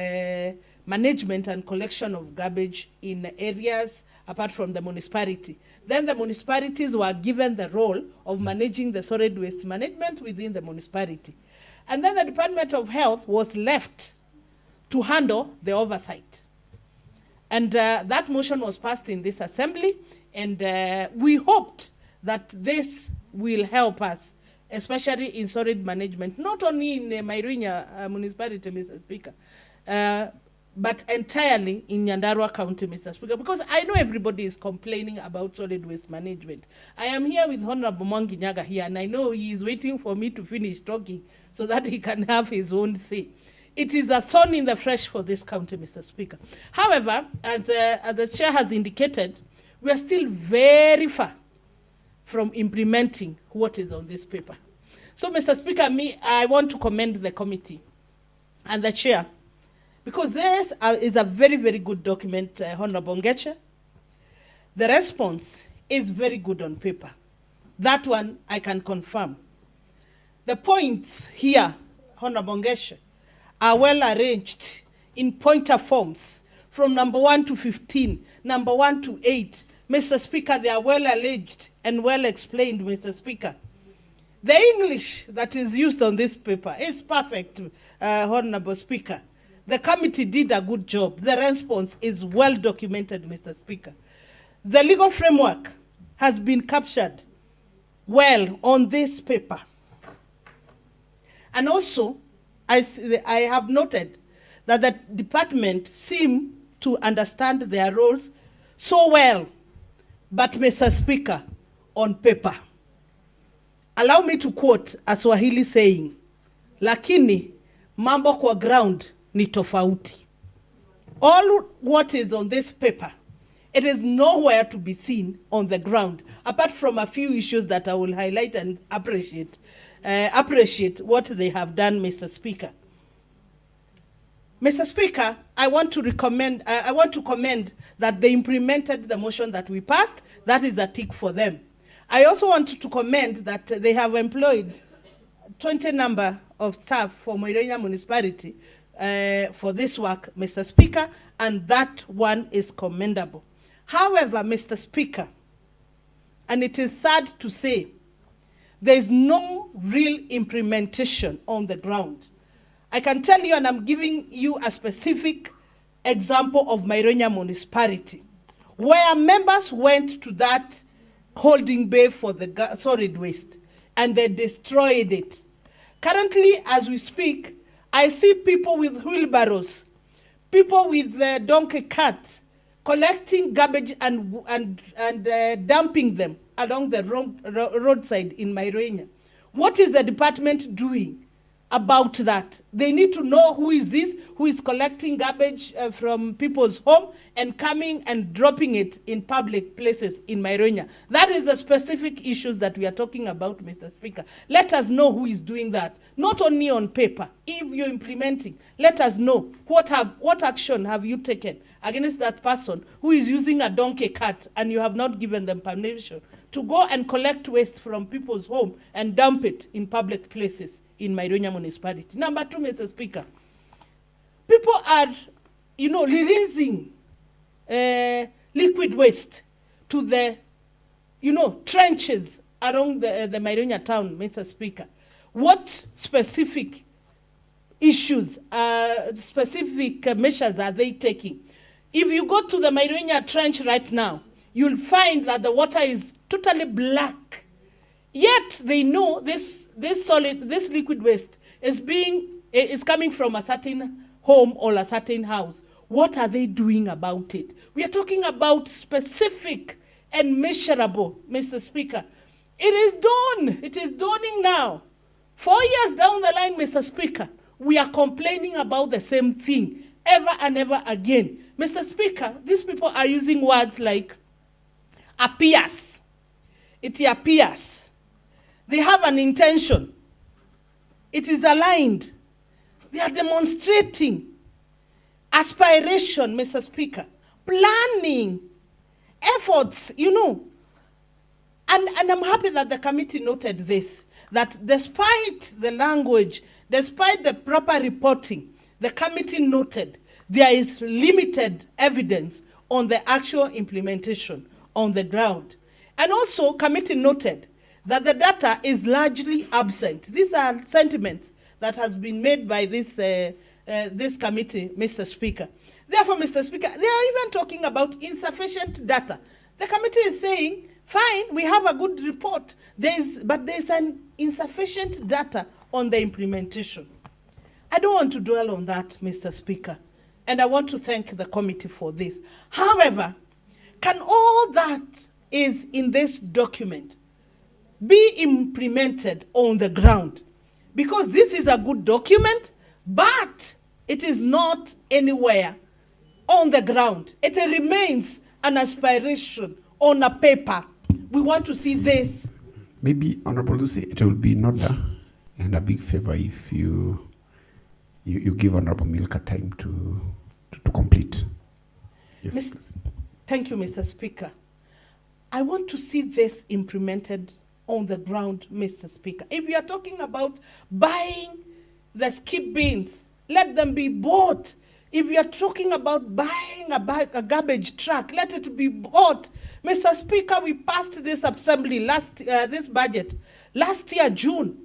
management and collection of garbage in areas apart from the municipality. Then the municipalities were given the role of managing the solid waste management within the municipality. And then the Department of Health was left to handle the oversight. And that motion was passed in this assembly, and we hoped that this will help us, especially in solid management, not only in Maironya municipality, Mr. Speaker, but entirely in Nyandarua County, Mr. Speaker, because I know everybody is complaining about solid waste management. I am here with Honorable Mwangi Nyaga here, and I know he is waiting for me to finish talking so that he can have his own say. It is a thorn in the flesh for this county, Mr. Speaker. However, as the chair has indicated, we are still very far from implementing what is on this paper. So, Mr. Speaker, I want to commend the committee and the chair, because this is a very, very good document, Honorable Ngeshe. The response is very good on paper. That one I can confirm. The points here, Honorable Ngeshe, are well arranged in pointer forms from number 1 to 15, number 1 to 8. Mr. Speaker, they are well alleged and well explained, Mr. Speaker. The English that is used on this paper is perfect, Honorable Speaker. The committee did a good job. The response is well documented, Mr. Speaker. The legal framework has been captured well on this paper. And also, I have noted that the department seem to understand their roles so well, but Mr. Speaker, on paper. Allow me to quote a Swahili saying, lakini mambo kwa ground ni tofauti. All what is on this paper, it is nowhere to be seen on the ground, apart from a few issues that I will highlight and appreciate what they have done, Mr. Speaker. Mr. Speaker, I want to commend that they implemented the motion that we passed. That is a tick for them. I also want to commend that they have employed 20 number of staff for Maironya municipality for this work, Mr. Speaker, and that one is commendable. However, Mr. Speaker, and it is sad to say, there is no real implementation on the ground. I can tell you, and I'm giving you a specific example of Maironya municipality, where members went to that holding bay for the solid waste, and they destroyed it. Currently, as we speak, I see people with wheelbarrows, people with donkey carts, collecting garbage and dumping them along the roadside in Maironya. What is the department doing about that? They need to know who is this, who is collecting garbage from people's home and coming and dropping it in public places in Maironya. That is the specific issues that we are talking about, Mr. Speaker. Let us know who is doing that, not only on paper. If you're implementing, let us know what action have you taken against that person who is using a donkey cart and you have not given them permission to go and collect waste from people's home and dump it in public places in Maironya municipality. Number two, Mr. Speaker, people are, releasing liquid waste to the, trenches around the Maironya town, Mr. Speaker. What specific issues, specific measures are they taking? If you go to the Maironya trench right now, you'll find that the water is totally black. Yet they know this liquid waste is coming from a certain home or a certain house. What are they doing about it? We are talking about specific and measurable, Mr. Speaker. It is done. It is dawning now. 4 years down the line, Mr. Speaker, we are complaining about the same thing ever and ever again. Mr. Speaker, these people are using words like appears. It appears. They have an intention. It is aligned. They are demonstrating aspiration, Mr. Speaker, planning, efforts, And I'm happy that the committee noted this, that despite the language, despite the proper reporting, the committee noted there is limited evidence on the actual implementation on the ground. And also, committee noted that the data is largely absent. These are sentiments that has been made by this committee, Mr. Speaker. Therefore, Mr. Speaker, they are even talking about insufficient data. The committee is saying, fine, we have a good report, but there's an insufficient data on the implementation. I don't want to dwell on that, Mr. Speaker, and I want to thank the committee for this. However, can all that is in this document be implemented on the ground? Because this is a good document, but it is not anywhere on the ground. It remains an aspiration on a paper. We want to see this. Maybe, Honorable Lucy, it will be in order and a big favor if you give Honorable Milka time to complete. Yes. Thank you, Mr. Speaker. I want to see this implemented on the ground, Mr. Speaker. If you are talking about buying the skip bins, let them be bought. If you are talking about buying a garbage truck, let it be bought. Mr. Speaker, we passed this assembly this budget last year, June.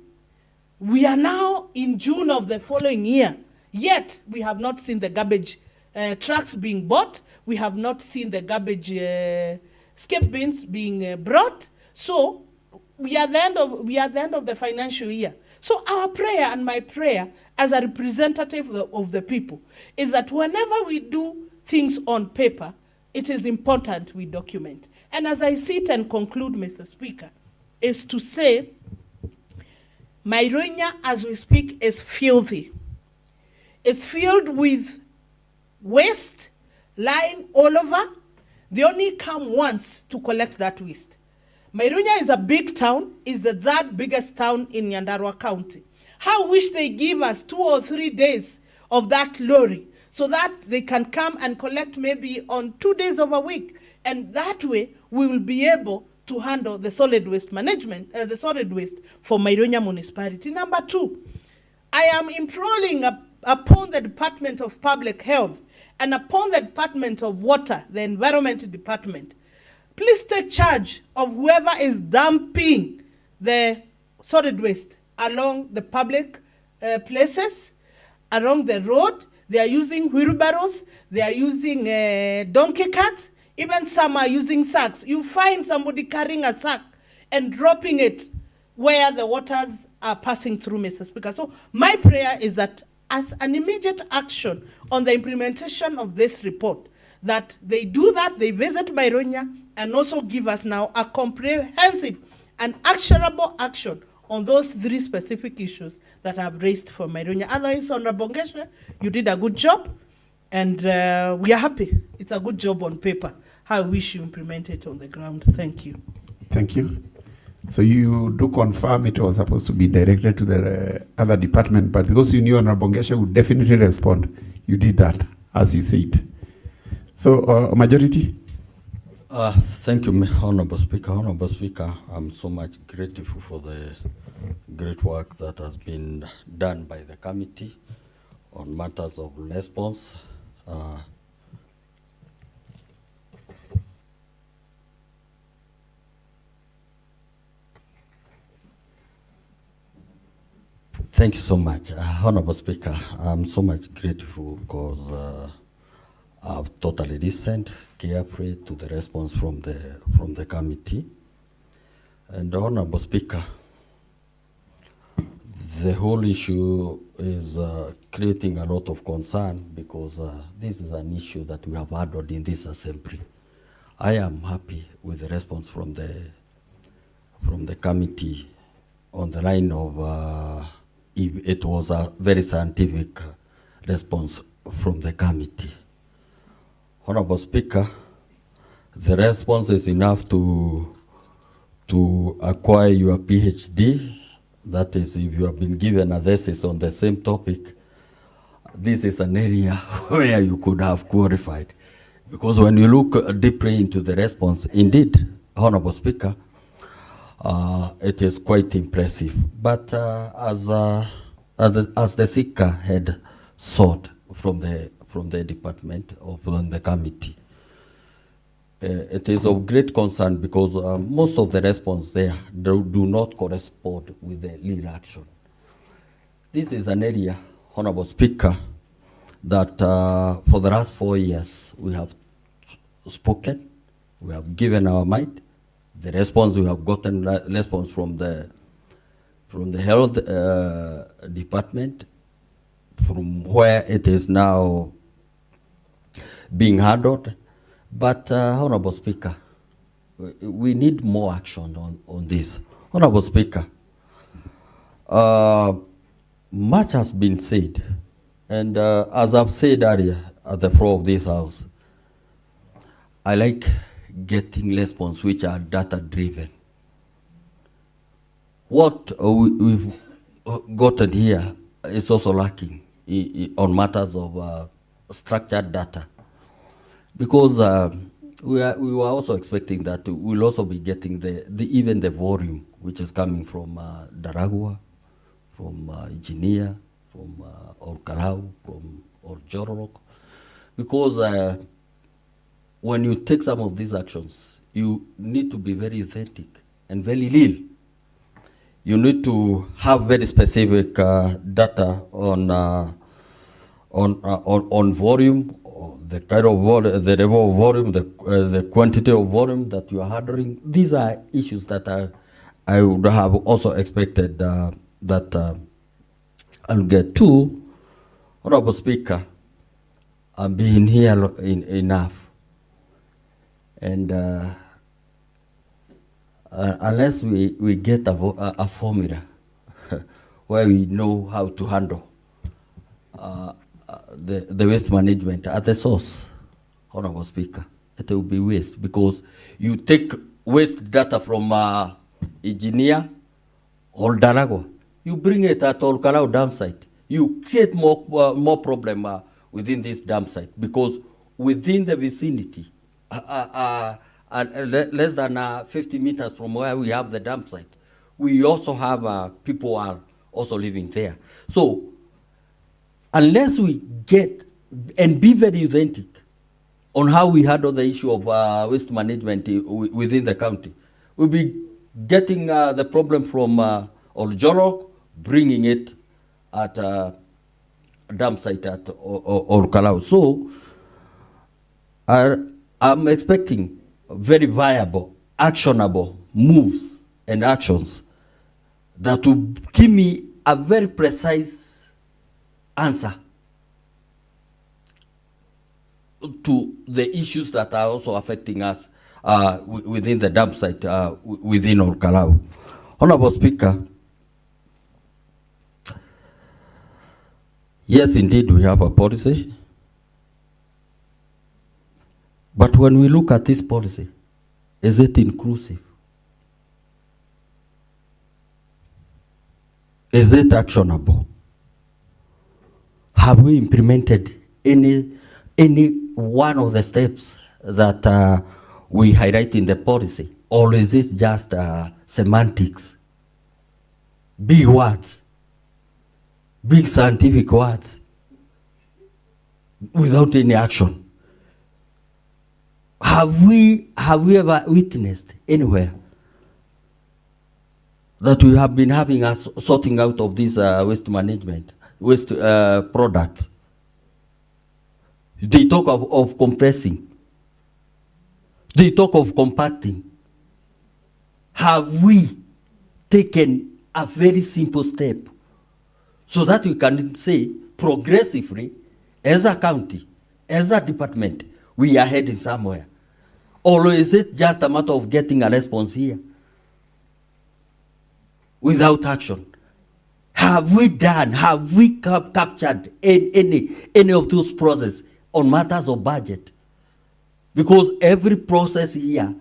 We are now in June of the following year, yet we have not seen the garbage trucks being bought. We have not seen the garbage skip bins being brought. So we are at the end of the financial year. So our prayer and my prayer as a representative of the people is that whenever we do things on paper, it is important we document. And as I sit and conclude, Mr. Speaker, is to say Maironya, as we speak, is filthy. It's filled with waste lying all over. They only come once to collect that waste. Maironya is a big town, is the third biggest town in Nyandarua County. How wish they give us 2 or 3 days of that lorry so that they can come and collect maybe on 2 days of a week. And that way we will be able to handle the solid waste management, the solid waste for Maironya municipality. Number 2, I am imploring upon the Department of Public Health and upon the Department of Water, the Environment Department, please take charge of whoever is dumping the solid waste along the public places, along the road. They are using wheelbarrows, they are using donkey carts, even some are using sacks. You find somebody carrying a sack and dropping it where the waters are passing through, Mr. Speaker. So my prayer is that as an immediate action on the implementation of this report, that they do that, they visit Byronia and also give us now a comprehensive and actionable action on those 3 specific issues that I've raised for Byronia. Otherwise, Honorable Ngeshe, you did a good job, and we are happy. It's a good job on paper. I wish you implement it on the ground. Thank you. Thank you. So you do confirm it was supposed to be directed to the other department, but because you knew Honorable Ngeshe would definitely respond, you did that, as he said. So, majority? Thank you, Honorable Speaker. Honorable Speaker, I'm so much grateful for the great work that has been done by the committee on matters of response. Thank you so much, Honorable Speaker. I'm so much grateful because I've totally listened carefully to the response from the committee. And Honorable Speaker, the whole issue is creating a lot of concern because this is an issue that we have handled in this assembly. I am happy with the response from the committee on the line of it was a very scientific response from the committee. Honorable Speaker, the response is enough to acquire your PhD. That is, if you have been given a thesis on the same topic, this is an area where you could have qualified. Because when you look deeply into the response, indeed, Honorable Speaker, it is quite impressive. But as the seeker had sought from the department or from the committee, it is of great concern because most of the response there do not correspond with the lead action. This is an area, Honorable Speaker, that for the last 4 years we have spoken, we have given our mind. The response we have gotten response from the health department, from where it is now being handled. But Honorable Speaker, we need more action on this. Honorable Speaker, much has been said, and as I've said earlier at the floor of this House, I like getting response which are data-driven. What we've gotten here is also lacking on matters of structured data. Because we were also expecting that we'll also be getting even the volume which is coming from Nyandarua, from Engineer, from Orkalau, from Orjororok. Because when you take some of these actions, you need to be very authentic and very real. You need to have very specific data on volume, the kind of volume, the level of volume, the quantity of volume that you are handling. These are issues that I would have also expected that I'll get to. Honorable Speaker, I've been here enough. And unless we get a formula where we know how to handle the waste management at the source, Honorable Speaker, it will be waste, because you take waste data from Engineer or Nyandarua, you bring it at Olkalau dam site, you create more problem within this dam site, because within the vicinity, less than 50 meters from where we have the dam site, we also have people are also living there. So unless we get and be very authentic on how we handle the issue of waste management within the county, we'll be getting the problem from Oljorok, bringing it at a dump site at Olkalau. So I'm expecting very viable, actionable moves and actions that will give me a very precise answer to the issues that are also affecting us within the dump site within Olkalau. Honorable Speaker, yes, indeed, we have a policy. But when we look at this policy, is it inclusive? Is it actionable? Have we implemented any one of the steps that we highlight in the policy? Or is it just semantics? Big words, big scientific words, without any action? Have we ever witnessed anywhere that we have been having us sorting out of this waste management, waste products? They talk of compressing. They talk of compacting. Have we taken a very simple step so that we can say progressively, as a county, as a department, we are heading somewhere? Or is it just a matter of getting a response here without action? Have we captured any of those processes on matters of budget? Because every process here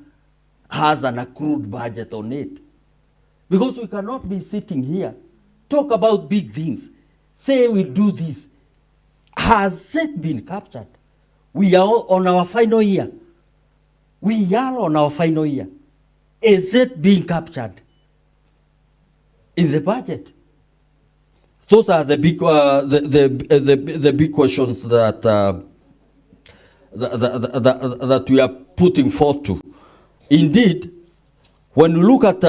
has an accrued budget on it. Because we cannot be sitting here, talk about big things, say we'll do this. Has it been captured? We are on our final year. We are on our final year. Is it being captured in the budget? Those are the big the big questions that that we are putting forth to. Indeed, when you look at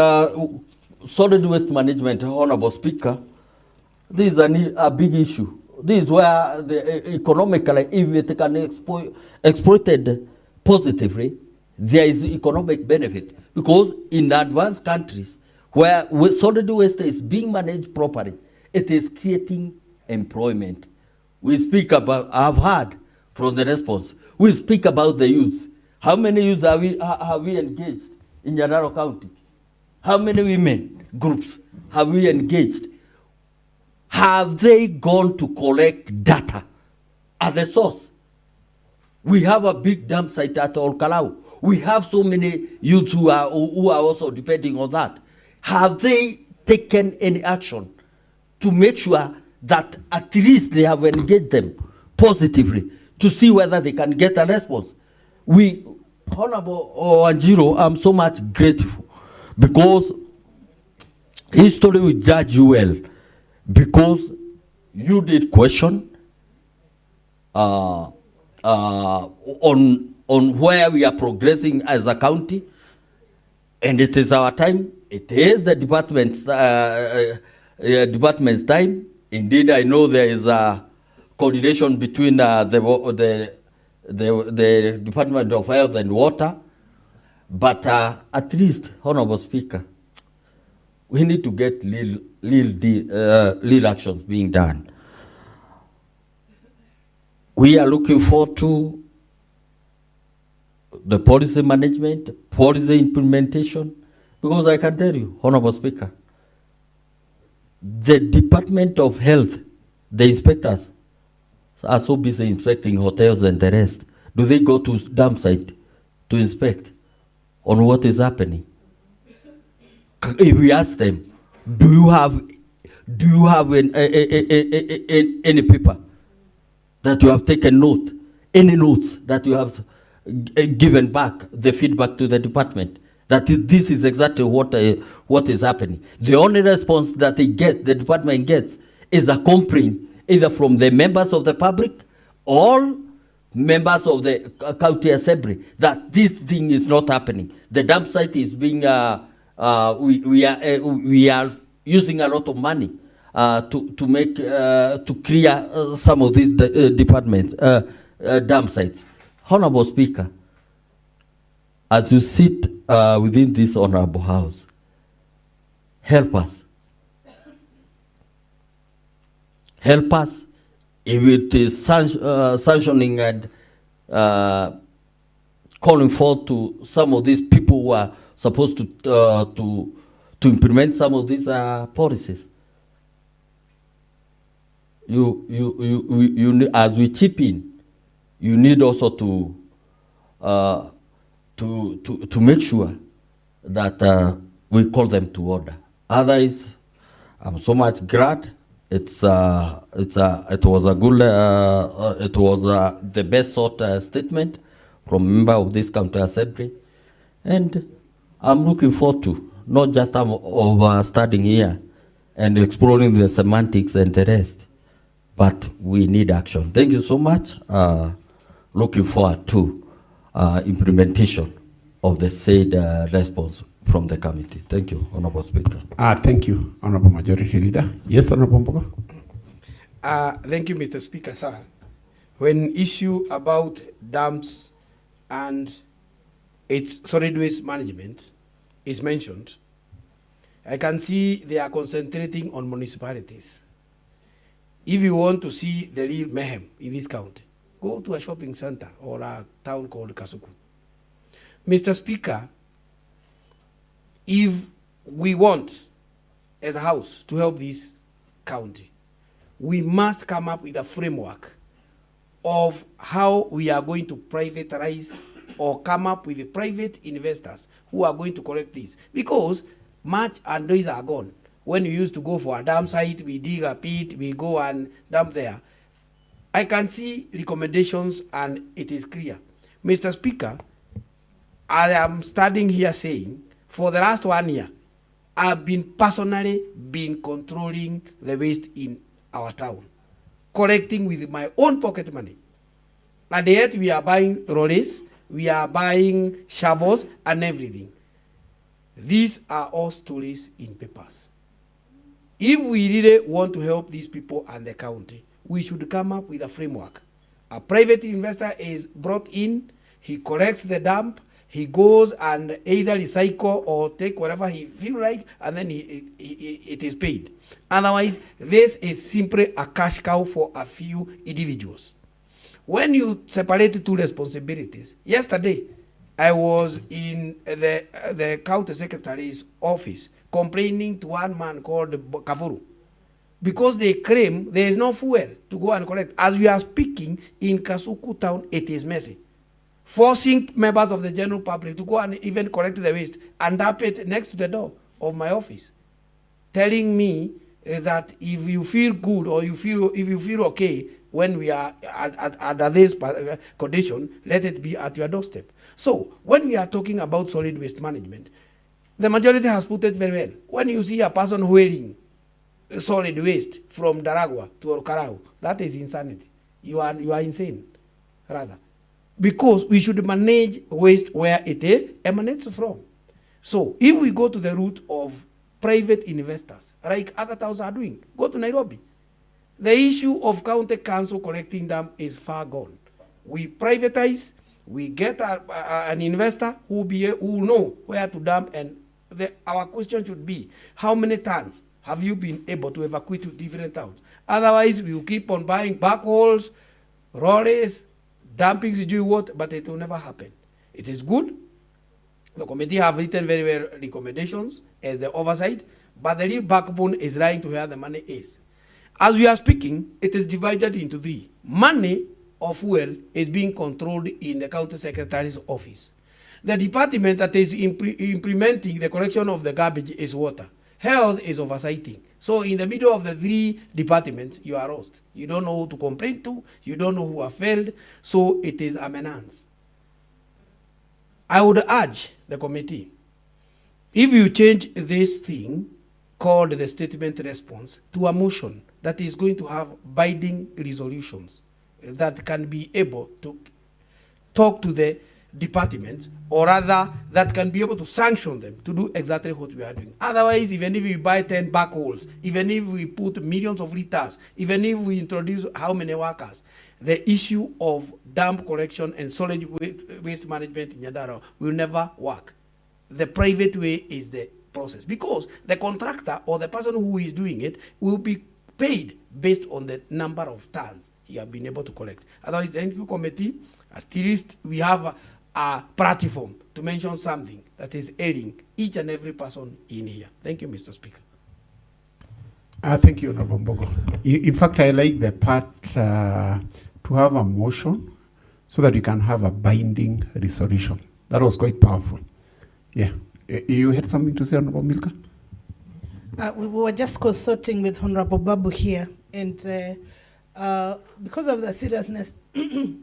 solid waste management, Honorable Speaker, this is a big issue. This is where the economically, if it can exploited positively, there is economic benefit. Because in advanced countries where solid waste is being managed properly, it is creating employment. We speak about, I've heard from the response, we speak about the youth. How many youth have we engaged in Nyandarua County? How many women groups have we engaged? Have they gone to collect data at the source? We have a big dump site at Olkalau. We have so many youths who are also depending on that. Have they taken any action to make sure that at least they have engaged them positively to see whether they can get a response? We, Honorable Wanjiro, I'm so much grateful because history will judge you well, because you did question on where we are progressing as a county, and it is our time. It is the department's time. Indeed, I know there is a coordination between the Department of Health and Water, but at least, Honorable Speaker, we need to get real actions being done. We are looking forward to the policy management, policy implementation, because I can tell you, Honorable Speaker, the Department of Health, the inspectors are so busy inspecting hotels and the rest. Do they go to dump site to inspect on what is happening? If we ask them, do you have any paper that you have taken note, any notes that you have given back the feedback to the department that this is exactly what is happening? The only response that the department gets is accompanying either from the members of the public or members of the county assembly, that this thing is not happening. The dump site is being, we are using a lot of money to make, to clear some of these departments, dump sites. Honorable Speaker, as you sit within this honorable house, help us. Help us. If it is sanctioning and calling for to some of these people who are supposed to implement some of these policies, you as we chip in, you need also to make sure that we call them to order. Otherwise, I'm so much glad. It was a good, it was the best sort statement from a member of this county assembly, and I'm looking forward to not just of studying here and exploring the semantics and the rest, but we need action. Thank you so much. Looking forward to implementation of the said response from the committee. Thank you, Honorable Speaker. Thank you, Honorable Majority Leader. Yes, Honorable Mbogo. Thank you, Mr. Speaker, sir. When issue about dams and its solid waste management is mentioned, I can see they are concentrating on municipalities. If you want to see the real mayhem in this county, go to a shopping center or a town called Kasuku. Mr. Speaker, if we want, as a house, to help this county, we must come up with a framework of how we are going to privatize or come up with the private investors who are going to collect this. Because much and days are gone. When you used to go for a dam site, we dig a pit, we go and dump there. I can see recommendations and it is clear. Mr. Speaker, I am standing here saying, for the last 1 year, I've been personally controlling the waste in our town, collecting with my own pocket money. And yet we are buying rollers, we are buying shovels and everything. These are all stories in papers. If we really want to help these people and the county, we should come up with a framework. A private investor is brought in, he collects the dump, he goes and either recycle or take whatever he feel like, and then it is paid. Otherwise, this is simply a cash cow for a few individuals. When you separate two responsibilities, yesterday I was in the county secretary's office complaining to one man called Kavuru, because they claim there is no fuel to go and collect. As we are speaking, in Kasuku town, it is messy. Forcing members of the general public to go and even collect the waste and dump it next to the door of my office, telling me that if you feel good or if you feel okay when we are at this condition, let it be at your doorstep. So when we are talking about solid waste management, the majority has put it very well. When you see a person wheeling solid waste from Daragwa to Orkarau, that is insanity. You are insane, rather. Because we should manage waste where it emanates from. So if we go to the route of private investors, like other towns are doing, go to Nairobi. The issue of county council collecting them is far gone. We privatize, we get an investor who will know where to dump, and our question should be, how many tons have you been able to evacuate to different towns? Otherwise, we will keep on buying backholes, lorries, dumping to do what, but it will never happen. It is good. The committee have written very well recommendations as the oversight, but the real backbone is lying to where the money is. As we are speaking, it is divided into three. Money or fuel is being controlled in the county secretary's office. The department that is implementing the collection of the garbage is water. Health is oversighting. So in the middle of the three departments, you are lost. You don't know who to complain to. You don't know who have failed. So it is a menace. I would urge the committee, if you change this thing called the statement response to a motion that is going to have binding resolutions that can be able to talk to the department, or rather that can be able to sanction them to do exactly what we are doing. Otherwise, even if we buy 10 backholes, even if we put millions of liters, even if we introduce how many workers, the issue of dump collection and solid waste management in Nyandarua will never work. The private way is the process, because the contractor or the person who is doing it will be paid based on the number of tons he has been able to collect. Otherwise, the NQ committee, at least we have a platform to mention something that is ailing each and every person in here. Thank you, Mr. Speaker. Thank you, Honorable Mbogo. In fact, I like the part to have a motion so that you can have a binding resolution. That was quite powerful. Yeah. You had something to say, Honorable Milka? We were just consulting with Honorable Babu here, and because of the seriousness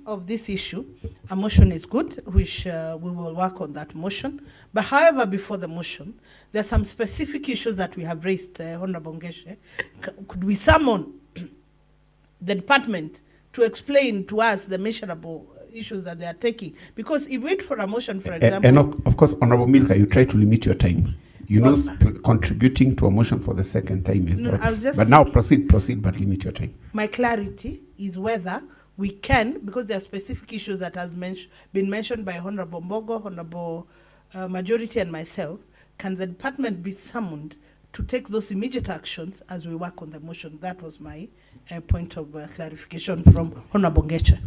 of this issue, a motion is good, which we will work on that motion. But however, before the motion, there are some specific issues that we have raised, Honorable Ngeshe. Could we summon the department to explain to us the measurable issues that they are taking? Because if we wait for a motion, for example... And of course, Honorable Milka, you try to limit your time. You know, contributing to a motion for the second time is not. But now proceed, but limit your time. My clarity is whether we can, because there are specific issues that has been mentioned by Honorable Mbogo, Honorable Majority, and myself. Can the department be summoned to take those immediate actions as we work on the motion? That was my point of clarification from Honorable Ngeche.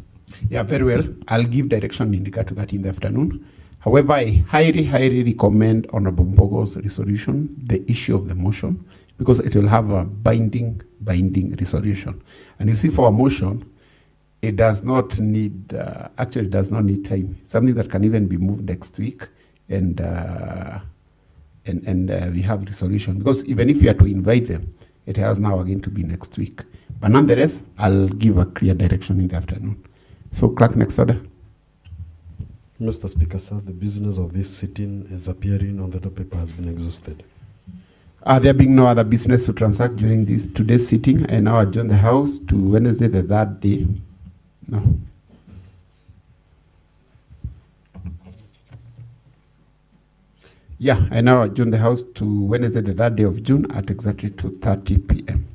Yeah, very well. I'll give direction in regard to that in the afternoon. However, I highly recommend Honorable Mbogo's resolution, the issue of the motion, because it will have a binding resolution. And you see, for a motion, it does not need, actually it does not need time. Something that can even be moved next week, and we have resolution. Because even if you are to invite them, it has now again to be next week. But nonetheless, I'll give a clear direction in the afternoon. So, Clerk, next order. Mr. Speaker, sir, the business of this sitting is appearing on the paper has been exhausted. There being no other business to transact during today's sitting, I now adjourn the House to Wednesday, the 3rd day. No. Yeah, I now adjourn the House to Wednesday, the 3rd day of June at exactly 2:30 p.m.